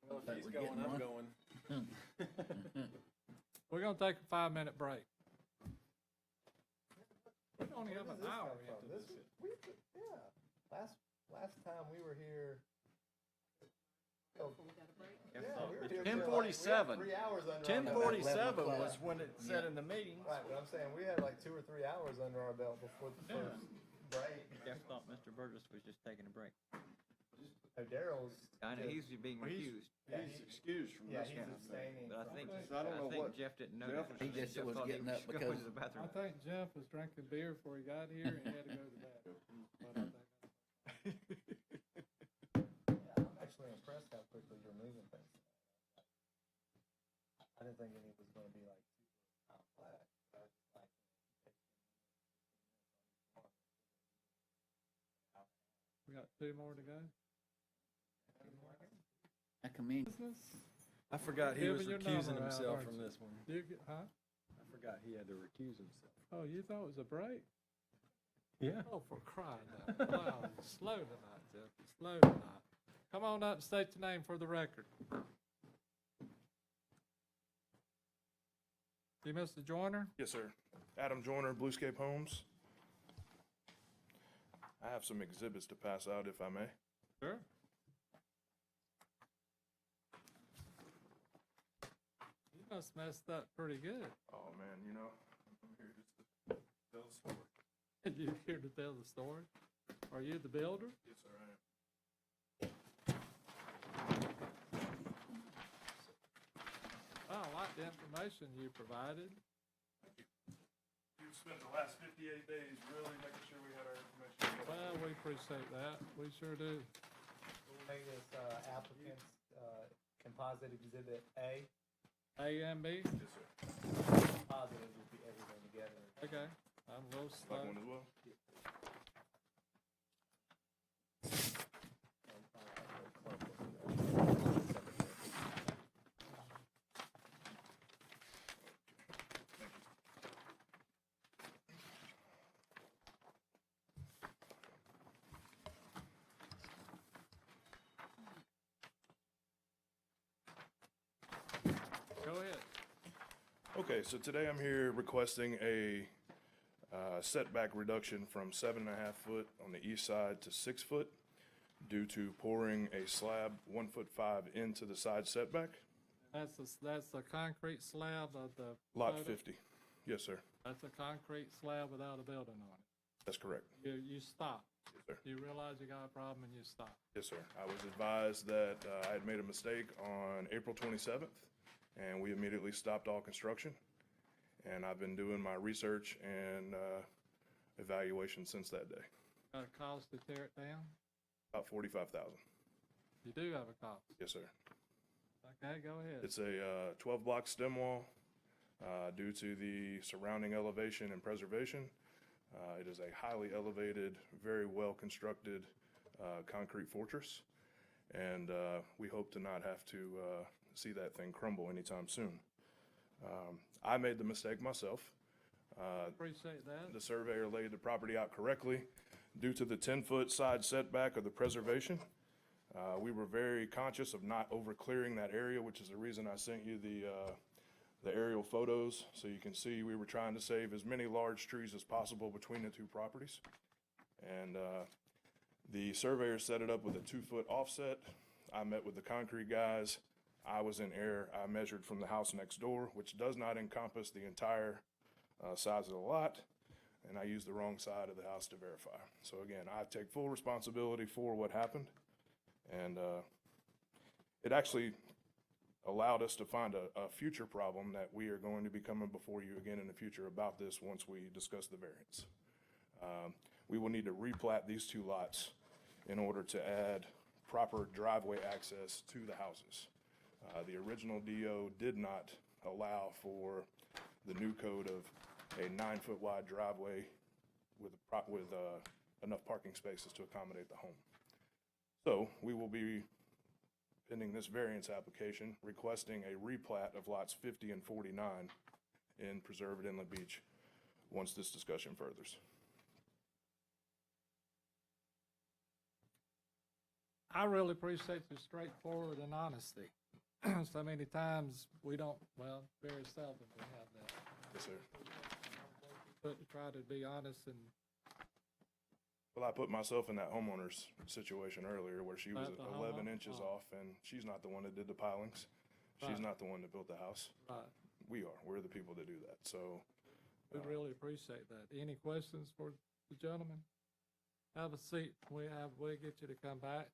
Well, if he's going, I'm going. We're gonna take a 5-minute break. We only have an hour into this. Yeah, last time we were here. Oh, yeah, we were here 10:47. 3 hours under our belt. 10:47 was when it said in the meeting. Right, but I'm saying we had like 2 or 3 hours under our belt before the first break. Jeff thought Mr. Burgess was just taking a break. So Daryl's. I know he's being recused, He's excused from Yeah, this he's one. abstaining. but I from think, it. I don't know I think what Jeff didn't know Jeff that. was- He just was thought getting up going because- to the bathroom. I think Jeff was drinking beer before he got here and he had to go to the bathroom. But I think Yeah, I'm actually impressed how quickly you're moving things. I didn't think any was gonna be like super complex. I was just like, we got 2 more to go. I commend Business? I forgot he Giving was your recusing number out, himself aren't from you? this one. Huh? I forgot he had to recuse himself. Oh, you thought it was a break? Yeah. Oh, for crying out loud. Slow tonight, Jeff. Slow tonight. Come on up and state your name for the record. You Mr. Joyner? Yes, sir. Adam Joyner, BluScape Homes. I have some exhibits to pass out, if I may. Sure. You must messed up pretty good. Oh, man, you know, I'm here just to tell the story. You here to tell the story? Are you the builder? Yes, sir, I am. Oh, I like the information you provided. We've spent the last 58 days really making sure we had our information. Well, we appreciate that. We sure do. we'll make this applicant's composite exhibit A. A and B? Yes, sir. Positive would be everything together. Okay. I'm a little slow. Like one as well? Go ahead. Okay, so today I'm here requesting a setback reduction from 7.5 foot on the east side to 6 foot due to pouring a slab 1.5 into the side setback. That's a concrete slab of the. Lot photo? 50. Yes, sir. That's a concrete slab without a building on it. That's correct. You stop. Yes, sir. You realize you got a problem and you stop. Yes, sir. I was advised that I had made a mistake on April 27th, and we immediately stopped all construction. And I've been doing my research and evaluation since that day. Got a cost to tear it down? About $45,000. You do have a cost. Yes, sir. Okay, go ahead. It's a 12-block stem wall. Due to the surrounding elevation and preservation, it is a highly elevated, very well-constructed concrete fortress, and we hope to not have to see that thing crumble anytime soon. I made the mistake myself. Appreciate that. The surveyor laid the property out correctly. Due to the 10-foot side setback of the preservation, we were very conscious of not over-clearing that area, which is the reason I sent you the aerial photos, so you can see we were trying to save as many large trees as possible between the two properties. And the surveyor set it up with a 2-foot offset. I met with the concrete guys. I was in error. I measured from the house next door, which does not encompass the entire size of the lot, and I used the wrong side of the house to verify. So again, I take full responsibility for what happened, and it actually allowed us to find a future problem that we are going to be coming before you again in the future about this once we discuss the variance. We will need to replat these two lots in order to add proper driveway access to the houses. The original DO did not allow for the new code of a 9-foot wide driveway with enough parking spaces to accommodate the home. So we will be, pending this variance application, requesting a replat of lots 50 and 49 in preserved Inlet Beach once this discussion furthers. I really appreciate your straightforward and honesty. So many times we don't, well, very seldom we have that. Yes, sir. But try to be honest and. Well, I put myself in that homeowner's situation earlier where she was Not the 11 homeowner? inches Oh. off, and she's not the one that did the pilings. She's Right. not the one that built the house. Right. We are. We're the people that do that. So We really appreciate that. Any questions for the gentleman? Have a seat. We'll get you to come back.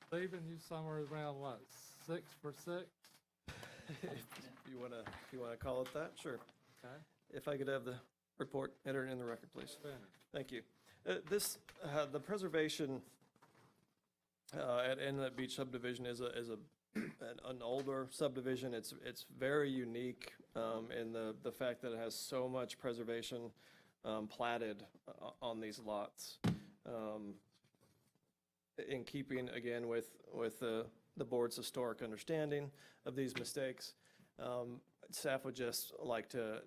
Stephen, you somewhere around what, 6 for 6? If you wanna call it that, sure. Okay. If I could have the report entered in the record, please. Finished. Thank you. The preservation at Inlet Beach subdivision is an older subdivision. It's very unique in the fact that it has so much preservation platted on these lots. In keeping, again, with the board's historic understanding of these mistakes, staff would just like to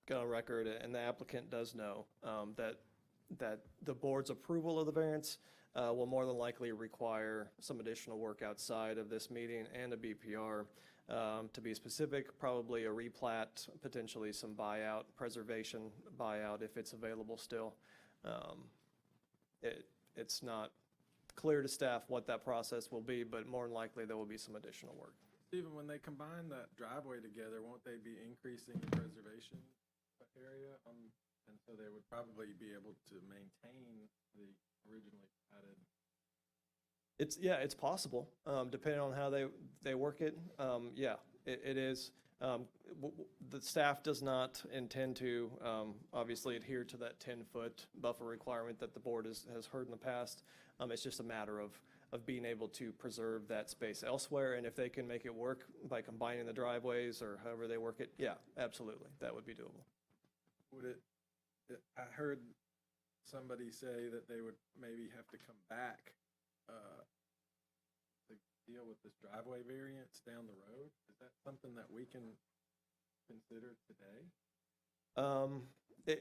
get on record, and the applicant does know that the board's approval of the variance will more than likely require some additional work outside of this meeting and a BPR. To be specific, probably a replat, potentially some buyout, preservation buyout if it's available still. It's not clear to staff what that process will be, but more than likely there will be some additional work. Stephen, when they combine that driveway together, won't they be increasing the preservation area? And so they would probably be able to maintain the originally platted. It's possible, depending on how they work it. It is. The staff does not intend to, obviously adhere to that 10-foot buffer requirement that the board has heard in the past. It's just a matter of being able to preserve that space elsewhere, and if they can make it work by combining the driveways or however they work it, yeah, absolutely, that would be doable. I heard somebody say that they would maybe have to come back to deal with this driveway variance down the road. Is that something that we can consider today?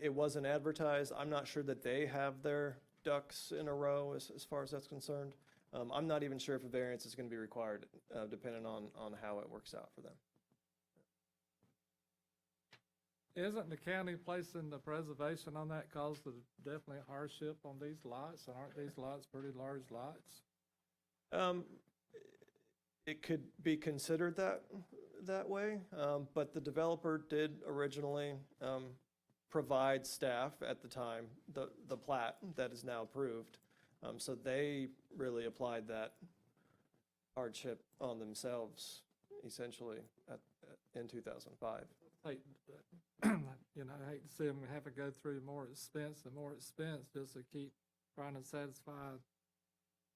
It wasn't advertised. I'm not sure that they have their ducks in a row as far as that's concerned. I'm not even sure if a variance is going to be required, depending on how it works out for them. Isn't the county placing the preservation on that caused definitely hardship on these lots? Aren't these lots pretty large lots? It could be considered that way, but the developer did originally provide staff at the time, the plat that is now approved. So they really applied that hardship on themselves, essentially, in 2005. Hate, you know, I hate to see them have to go through more expense and more expense just to keep trying to satisfy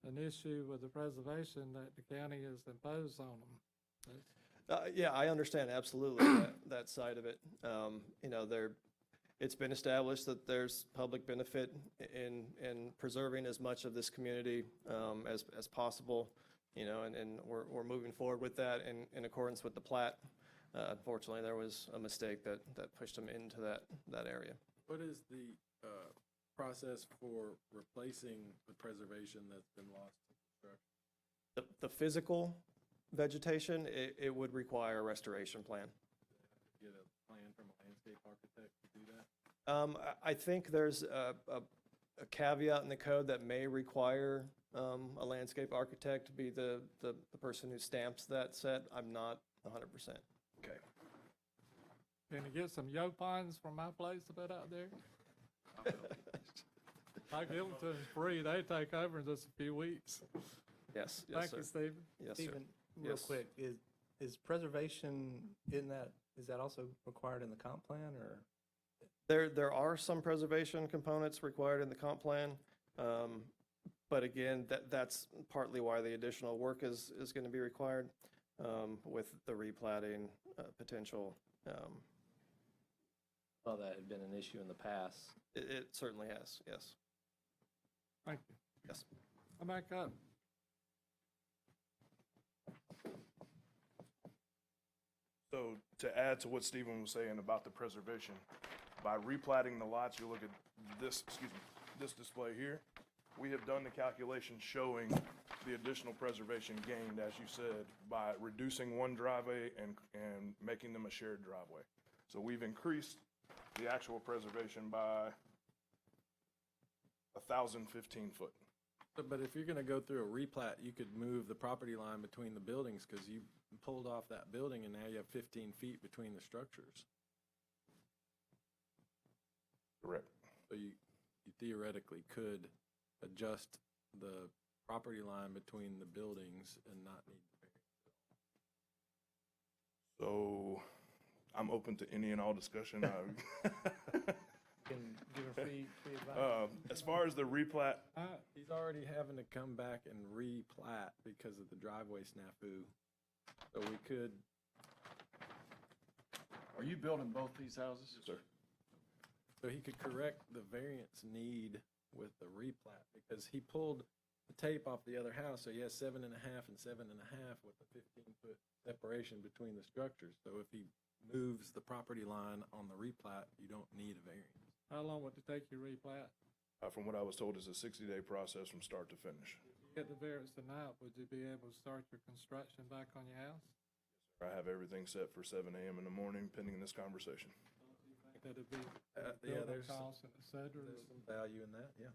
an issue with the preservation that the county has imposed on them. Yeah, I understand absolutely that side of it. You know, it's been established that there's public benefit in preserving as much of this community as possible, you know, and we're moving forward with that in accordance with the plat. Unfortunately, there was a mistake that pushed them into that area. What is the process for replacing the preservation that's been lost to construction? The physical vegetation, it would require a restoration plan. Get a plan from a landscape architect to do that? I think there's a caveat in the code that may require a landscape architect to be the person who stamps that set. I'm not 100%. Okay. Can you get some yo pines from my place to put out there? I give them to them free. They take over in just a few weeks. Yes, yes, Thank sir. you, Stephen. Yes, sir. Stephen, real Yes. quick, is preservation is that also required in the comp plan, or? There are some preservation components required in the comp plan. But again, that's partly why the additional work is going to be required with the replatting potential. Well, that had been an issue in the past. It certainly has, yes. Thank you. Yes. Come back up. So to add to what Stephen was saying about the preservation, by replatting the lots, you look at this, this display here. We have done the calculation showing the additional preservation gained, as you said, by reducing one driveway and making them a shared driveway. So we've increased the actual preservation by 1,015 foot. But if you're gonna go through a replat, you could move the property line between the buildings, because you pulled off that building and now you have 15 feet between the structures. Correct. So you theoretically could adjust the property line between the buildings and not need the variance. So I'm open to any and all discussion. Can give a free advice? As far as the replat, He's already having to come back and replat because of the driveway snafu. So we could, Are you building both these houses? sir, so he could correct the variance need with the replat, because he pulled the tape off the other house, so he has 7.5 and 7.5 with a 15-foot separation between the structures. So if he moves the property line on the replat, you don't need a variance. How long would it take you to replat? from what I was told, is a 60-day process from start to finish. If you get the variance tonight, would you be able to start your construction back on your house? I have everything set for 7 a.m. in the morning pending this conversation. That it'd be Yeah, building there's some, costs and et cetera? there's some value in that, yeah.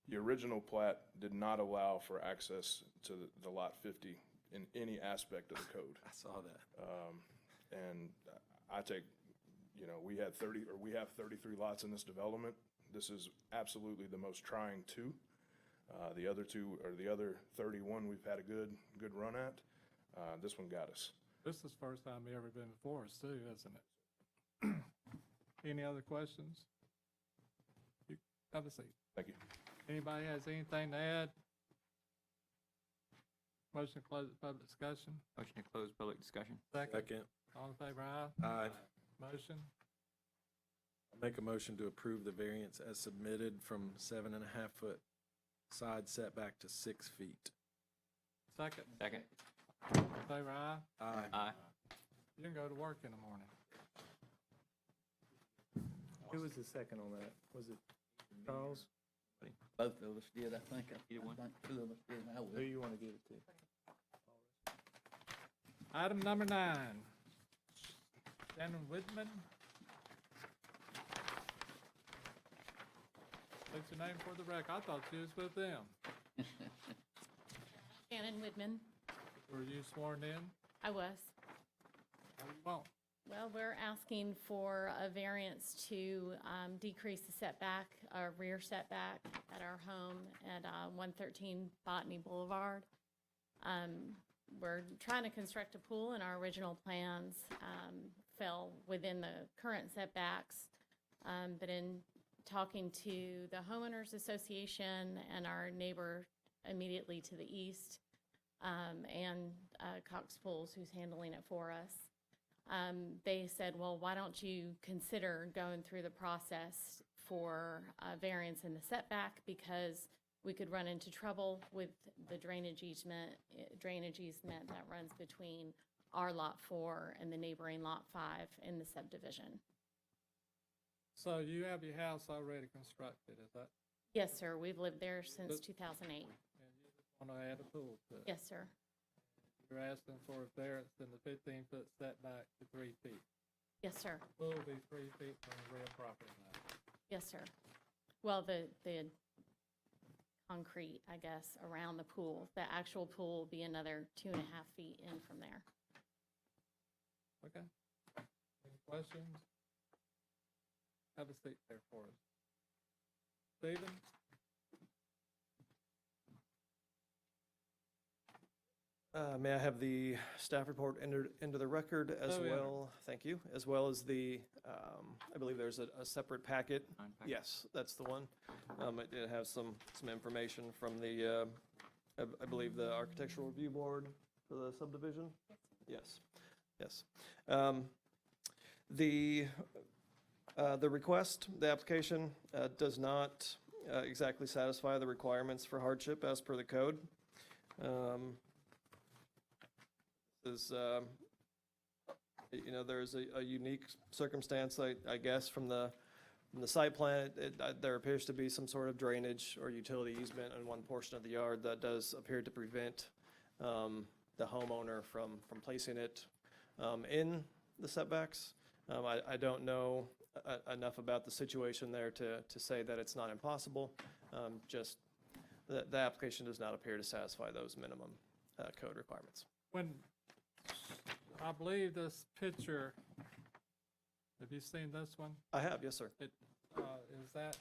The original plat did not allow for access to the lot 50 in any aspect of the code. I saw that. And I take, you know, we have 33 lots in this development. This is absolutely the most trying two. The other 31 we've had a good run at. This one got us. This is the first time you ever been before us too, isn't it? Any other questions? You have a seat. Thank you. Anybody has anything to add? Motion to close the public discussion. Motion to close public discussion. Second. All in favor, aye? Aye. Motion. Make a motion to approve the variance as submitted from 7.5 foot side setback to 6 feet. Second. Second. All in favor, aye? Aye. Aye. You can go to work in the morning. Who was the second on that? Was it Charles? Both of us did, I think. Either one. I think two of us did, I Who will. you want to give it to? Item number 9. Shannon Widman. State your name for the record. I thought you was with them. Shannon Widman. Were you sworn in? I was. What do you want? Well, we're asking for a variance to decrease the setback, our rear setback at our home at 113 Botany Boulevard. We're trying to construct a pool, and our original plans fell within the current setbacks. But in talking to the homeowners association and our neighbor immediately to the east, and Cox Pools, who's handling it for us, they said, well, why don't you consider going through the process for variance in the setback, because we could run into trouble with the drainage easement that runs between our Lot 4 and the neighboring Lot 5 in the subdivision. So you have your house already constructed, is that? Yes, sir. We've lived there since 2008. And you just want to add a pool to it? Yes, sir. You're asking for a variance in the 15-foot setback to 3 feet. Yes, sir. Pool will be 3 feet from the rear property line. Yes, sir. Well, the concrete, I guess, around the pool, the actual pool will be another 2.5 feet in from there. Okay. Any questions? Have a seat there for us. Stephen? May I have the staff report entered into the record as Oh, yeah. well? Thank you. As well as the, I believe there's a separate packet. Yes, that's the one. It did have some information from the, I believe, the Architectural Review Board for the subdivision? Yes, yes. The request, the application does not exactly satisfy the requirements for hardship as per the code. There's a unique circumstance, I guess, from the site plan. There appears to be some sort of drainage or utility easement on one portion of the yard that does appear to prevent the homeowner from placing it in the setbacks. I don't know enough about the situation there to say that it's not impossible. Just the application does not appear to satisfy those minimum code requirements. When, I believe this picture, have you seen this one? I have, yes, sir. Is that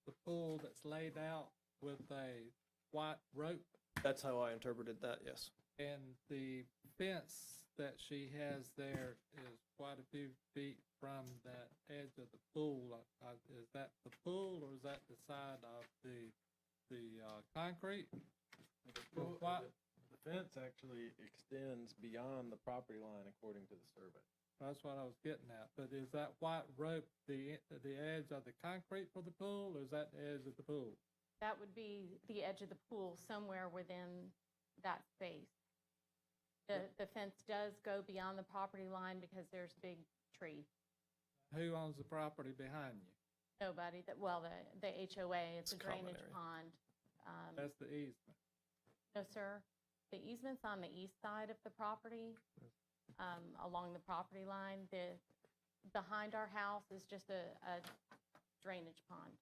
the pool that's laid out with a white rope? That's how I interpreted that, yes. And the fence that she has there is quite a few feet from that edge of the pool. Is that the pool, or is that the side of the concrete? The fence actually extends beyond the property line according to the survey. That's what I was getting at. But is that white rope the edge of the concrete for the pool, or is that the edge of the pool? That would be the edge of the pool, somewhere within that space. The fence does go beyond the property line because there's big trees. Who owns the property behind you? Nobody, the HOA, it's a common drainage area. pond. That's the easement. No, sir. The easement's on the east side of the property, along the property line. Behind our house is just a drainage pond.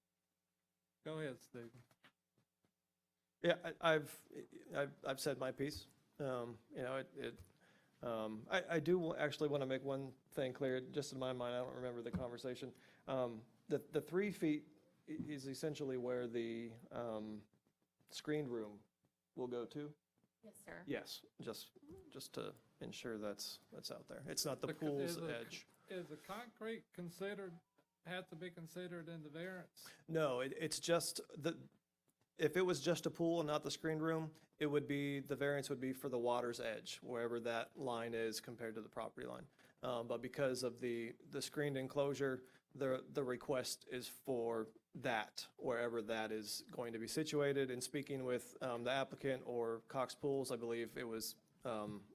Go ahead, Stephen. Yeah, I've said my piece. I do actually want to make one thing clear, just in my mind. I don't remember the conversation. The 3 feet is essentially where the screened room will go to. Yes, sir. Yes, just to ensure that's out there. It's not the pool's edge. Is the concrete have to be considered in the variance? No, it's just if it was just a pool and not the screened room, the variance would be for the water's edge, wherever that line is compared to the property line. But because of the screened enclosure, the request is for that, wherever that is going to be situated. And speaking with the applicant or Cox Pools, I believe it was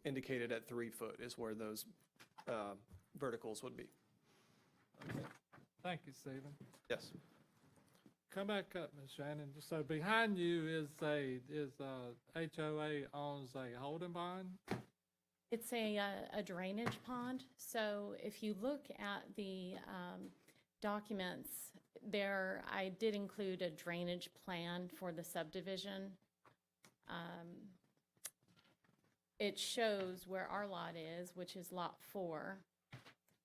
indicated at 3 foot is where those verticals would be. Okay. Thank you, Stephen. Yes. Come back up, Ms. Shannon. So behind you is HOA owns a holding pond? It's a drainage pond. So if you look at the documents there, I did include a drainage plan for the subdivision. it shows where our lot is, which is Lot 4.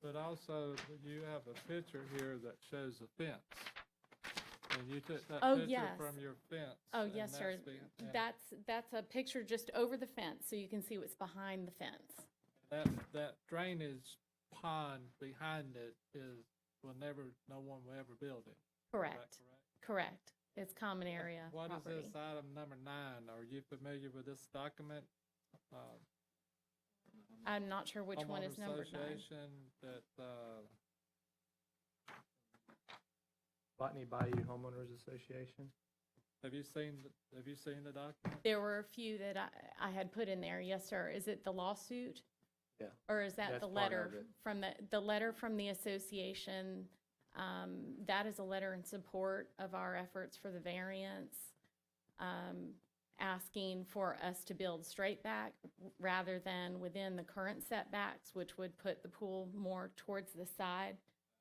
But also, you have a picture here that shows a fence. And you took that Oh, picture yes. from your fence. Oh, and yes, sir. that's the- and That's a picture just over the fence, so you can see what's behind the fence. That drainage pond behind it no one will ever build it. Is that Correct. Correct. It's common area What is property. this item number 9? Are you familiar with this document? I'm not sure which one is Homeowners number 9. Association that, Botany Bayou Homeowners Association. have you seen the document? There were a few that I had put in there. Yes, sir. Is it the lawsuit? Yeah. Or is that That's the part letter of it. from the letter from the association? That is a letter in support of our efforts for the variance, asking for us to build straight back rather than within the current setbacks, which would put the pool more towards the side,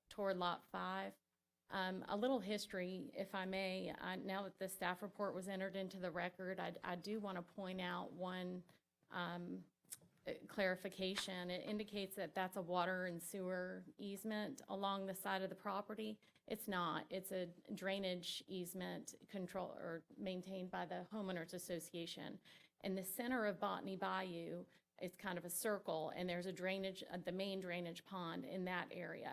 toward Lot 5. A little history, if I may. Now that the staff report was entered into the record, I do want to point out one clarification. It indicates that that's a water and sewer easement along the side of the property. It's not. It's a drainage easement control or maintained by the homeowners association. In the center of Botany Bayou, it's kind of a circle, and there's a drainage, the main drainage pond in that area.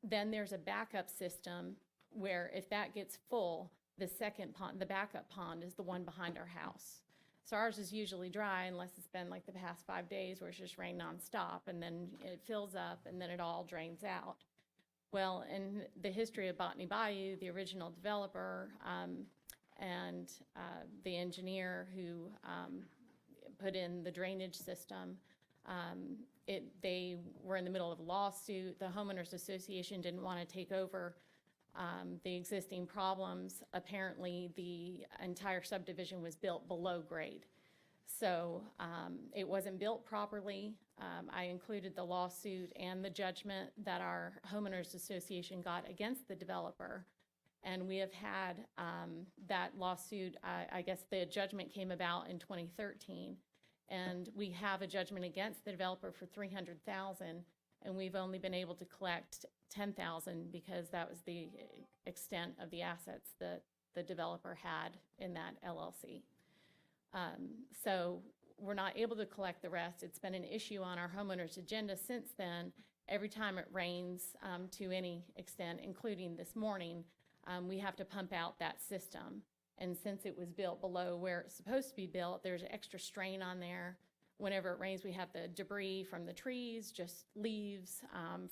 Then there's a backup system where if that gets full, the second pond, the backup pond is the one behind our house. So ours is usually dry unless it's been like the past 5 days where it's just rained nonstop, and then it fills up and then it all drains out. Well, in the history of Botany Bayou, the original developer and the engineer who put in the drainage system, they were in the middle of a lawsuit. The homeowners association didn't want to take over the existing problems. Apparently, the entire subdivision was built below grade. So it wasn't built properly. I included the lawsuit and the judgment that our homeowners association got against the developer. And we have had that lawsuit, I guess the judgment came about in 2013. And we have a judgment against the developer for $300,000, and we've only been able to collect $10,000 because that was the extent of the assets that the developer had in that LLC. So we're not able to collect the rest. It's been an issue on our homeowners' agenda since then. Every time it rains to any extent, including this morning, we have to pump out that system. And since it was built below where it's supposed to be built, there's extra strain on there. Whenever it rains, we have the debris from the trees, just leaves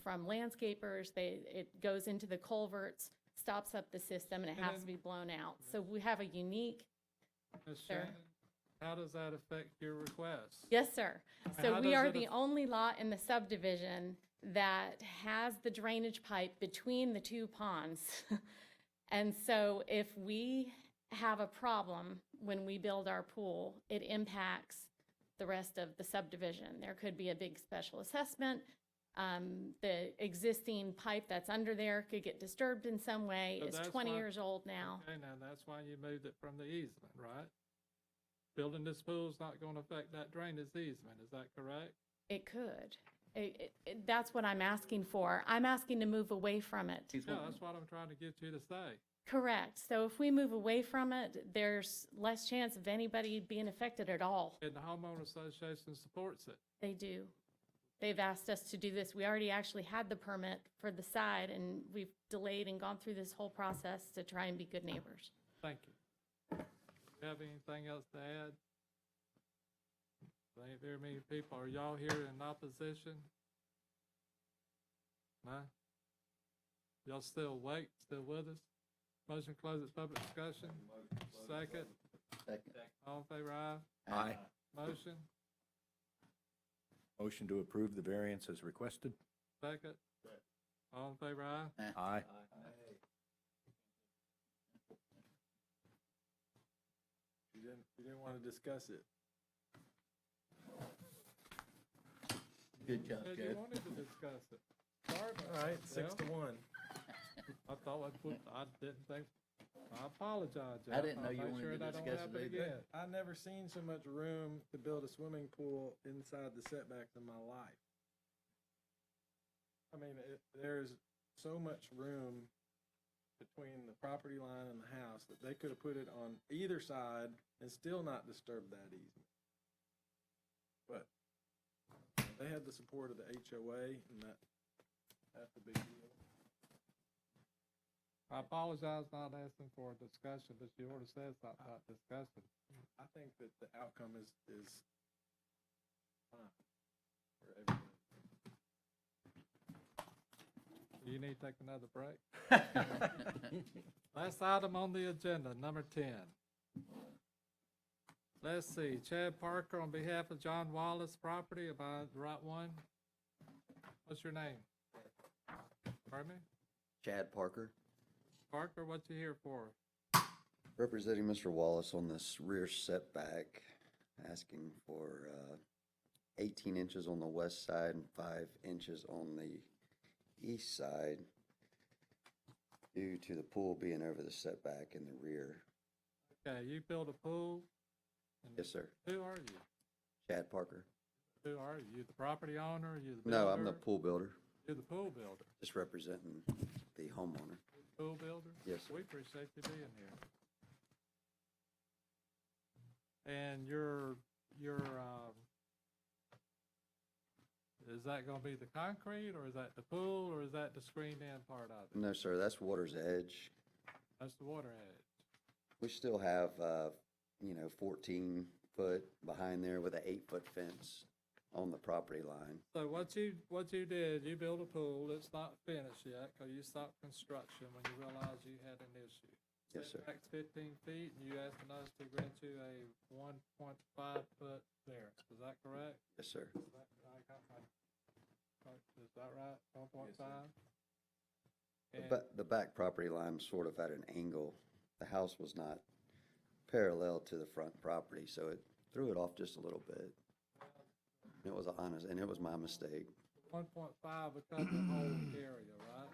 from landscapers. It goes into the culverts, stops up the system, and it has to be blown out. So we have a unique. Ms. Shannon, how does that affect your request? Yes, sir. And So how we does are it the only lot in the subdivision that has the drainage pipe between the two ponds. And so if we have a problem when we build our pool, it impacts the rest of the subdivision. There could be a big special assessment. The existing pipe that's under there could get disturbed in some way. So It's that's 20 why- years old now. Okay, now that's why you moved it from the easement, right? Building this pool's not going to affect that drainage easement, is that correct? It could. That's what I'm asking for. I'm asking to move away from it. Yeah, that's what I'm trying to get you to say. Correct. So if we move away from it, there's less chance of anybody being affected at all. And the homeowner association supports it. They do. They've asked us to do this. We already actually had the permit for the side, and we've delayed and gone through this whole process to try and be good neighbors. Thank you. Have anything else to add? There ain't very many people. Are y'all here in opposition? No? Y'all still awake, still with us? Motion to close its public discussion. Second. Second. All in favor, aye? Aye. Motion. Motion to approve the variance as requested. Second. All in favor, aye? Aye. You didn't want to discuss it. Good job, Said you wanted to discuss it. Sorry about All right, that, 6 to Bill. 1. I thought I didn't think, I apologize, Jeff. I didn't know I'll you make wanted sure to that don't discuss happen it either. again. I never seen so much room to build a swimming pool inside the setbacks in my life. I mean, there's so much room between the property line and the house that they could have put it on either side and still not disturb that easement. But they had the support of the HOA, and that's a big deal. I apologize not asking for a discussion, but you already said something about discussion. I think that the outcome is fine for everybody. You need to take another break. Last item on the agenda, number 10. Let's see, Chad Parker on behalf of John Wallace property, am I the right one? What's your name? Pardon me? Chad Parker, Parker, what you here for? representing Mr. Wallace on this rear setback, asking for 18 inches on the west side and 5 inches on the east side due to the pool being over the setback in the rear. Okay, you build a pool? Yes, sir. Who are you? Chad Parker. Who are you? You the property owner? You the No, builder? I'm the pool builder, You're the pool builder? just representing the homeowner. Pool builder? Yes, sir. We appreciate you being here. And your is that gonna be the concrete, or is that the pool, or is that the screened-in part of it? No, sir, that's water's edge. That's the water edge. We still have, 14 foot behind there with an 8-foot fence on the property line. So what you did, you built a pool, it's not finished yet, because you stopped construction when you realized you had an issue. Yes, sir. Setback's 15 feet, and you asking us to grant you a 1.5-foot variance, is that correct? Yes, sir. Is that right, 1.5? The back property line was sort of at an angle. The house was not parallel to the front property, so it threw it off just a little bit. It was and it was my mistake. 1.5 would cover the whole area, right?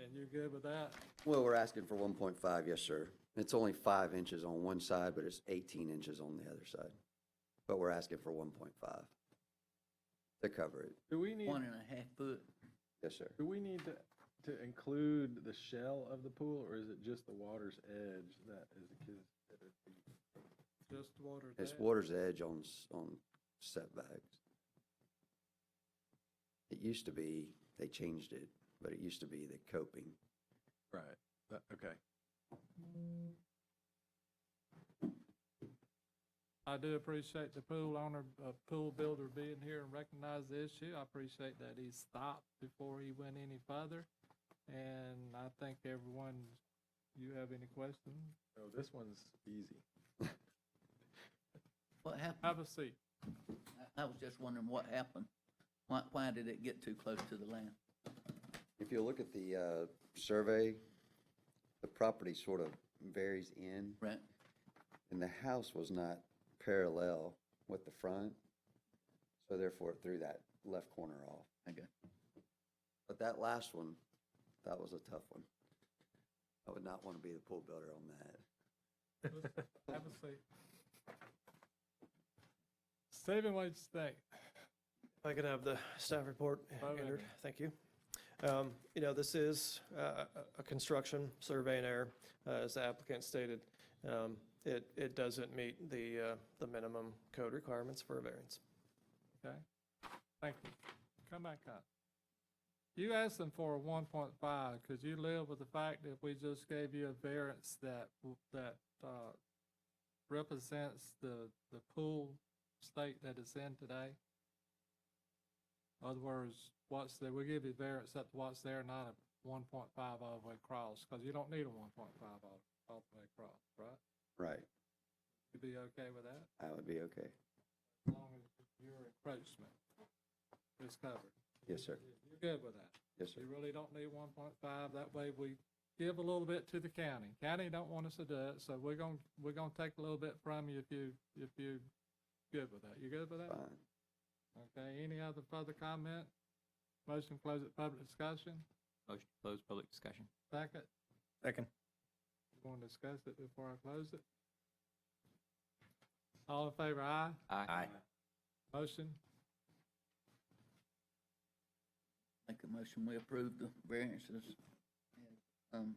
And you good with that? Well, we're asking for 1.5, yes, sir. It's only 5 inches on one side, but it's 18 inches on the other side. But we're asking for 1.5 to cover it. Do we need, 1.5 foot. Yes, sir. do we need to include the shell of the pool, or is it just the water's edge that is considered? Just water It's edge? water's edge on setbacks. It used to be, they changed it, but it used to be the coping. Right, okay. I do appreciate the pool owner, pool builder being here and recognize the issue. I appreciate that he stopped before he went any further. And I think everyone, you have any questions? No, this one's easy. What happened? Have a seat. I was just wondering what happened. Why did it get too close to the land? If you look at the survey, the property sort of varies in. Right. And the house was not parallel with the front, so therefore it threw that left corner off. Okay. But that last one, that was a tough one. I would not want to be the pool builder on that. Have a seat. Stephen, what you think? If I could have the staff report entered, thank you. This is a construction survey and error, as the applicant stated. It doesn't meet the minimum code requirements for a variance. Okay, thank you. Come back up. You asked them for a 1.5. Could you live with the fact that we just gave you a variance that represents the pool state that it's in today? In other words, what's there, we give you variance up to what's there, not a 1.5 all the way across, because you don't need a 1.5 all the way across, right? Right. You be okay with that? I would be okay. As long as your encroachment is covered. Yes, sir. You're good with that? Yes, sir. You really don't need 1.5. That way we give a little bit to the county. County don't want us to do it, so we're gonna take a little bit from you if you good with that. You good with that? Fine. Okay, any other further comment? Motion to close it, public discussion. Motion to close public discussion. Second. Second. want to discuss it before I close it? All in favor, aye? Aye. Motion? Make a motion, we approve the variances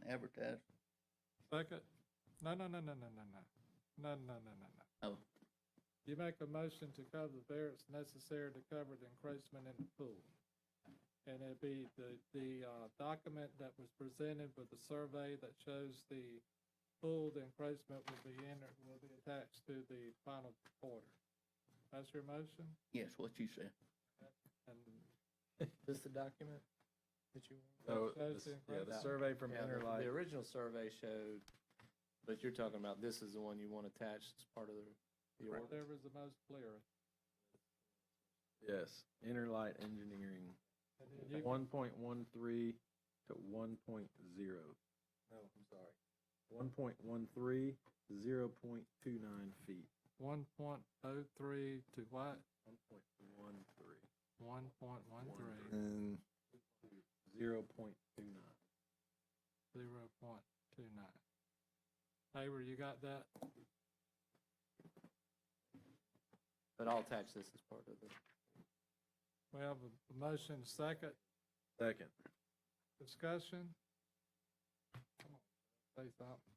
advertised. Second? No. Oh. You make a motion to cover the variance necessary to cover the encroachment in the pool. And it'd be the document that was presented with the survey that shows the pool, the encroachment will be attached to the final order. That's your motion? Yes, what you said. And This the document that you So, want? the The survey from Yeah, Interlight. The original survey showed, but you're talking about this is the one you want attached as part of the order? whatever's the most clear. Yes, Interlight Engineering, And then you 1.13 to 1.0. No, I'm sorry. 1.13, 0.29 feet. 1.03 to what? 1.13. 1.13. And 0.29. 0.29. Haber, you got that? But I'll attach this as part of the. We have a motion, second. Second. Discussion? Come on, say something.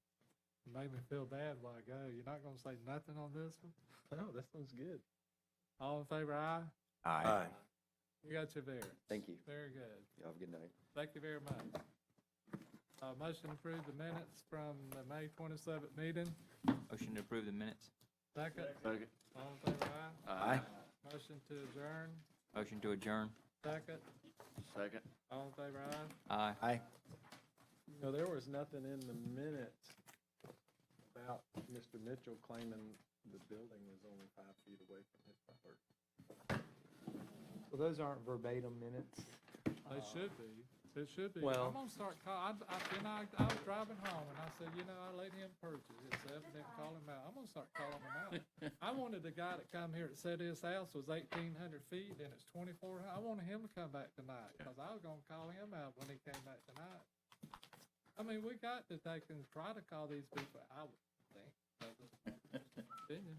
You made me feel bad a while ago. You're not gonna say nothing on this one? Oh, that sounds good. All in favor, aye? Aye. You got your variance. Thank you. Very good. Y'all have a good night. Thank you very much. Motion to approve the minutes from the May 27th meeting. Motion to approve the minutes. Second. Second. All in favor, aye? Aye. Motion to adjourn. Motion to adjourn. Second. Second. All in favor, aye? Aye. Aye. No, there was nothing in the minutes about Mr. Mitchell claiming the building was only 5 feet away from his property. So those aren't verbatim minutes. They should be. It should be. Well- I'm gonna start I was driving home and I said, I let him purchase himself and didn't call him out. I'm gonna start calling him out. I wanted the guy that come here that said his house was 1,800 feet and it's 2,400. I wanted him to come back tonight because I was gonna call him out when he came back tonight. I mean, we got to take and try to call these people, I would think, opinion.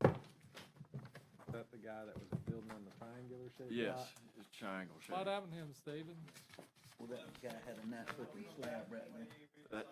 Is that the guy that was building on the triangular shape? Yes, lot? it's triangle shape. What happened to him, Stephen? Well, that guy had a nice looking slab right there. That,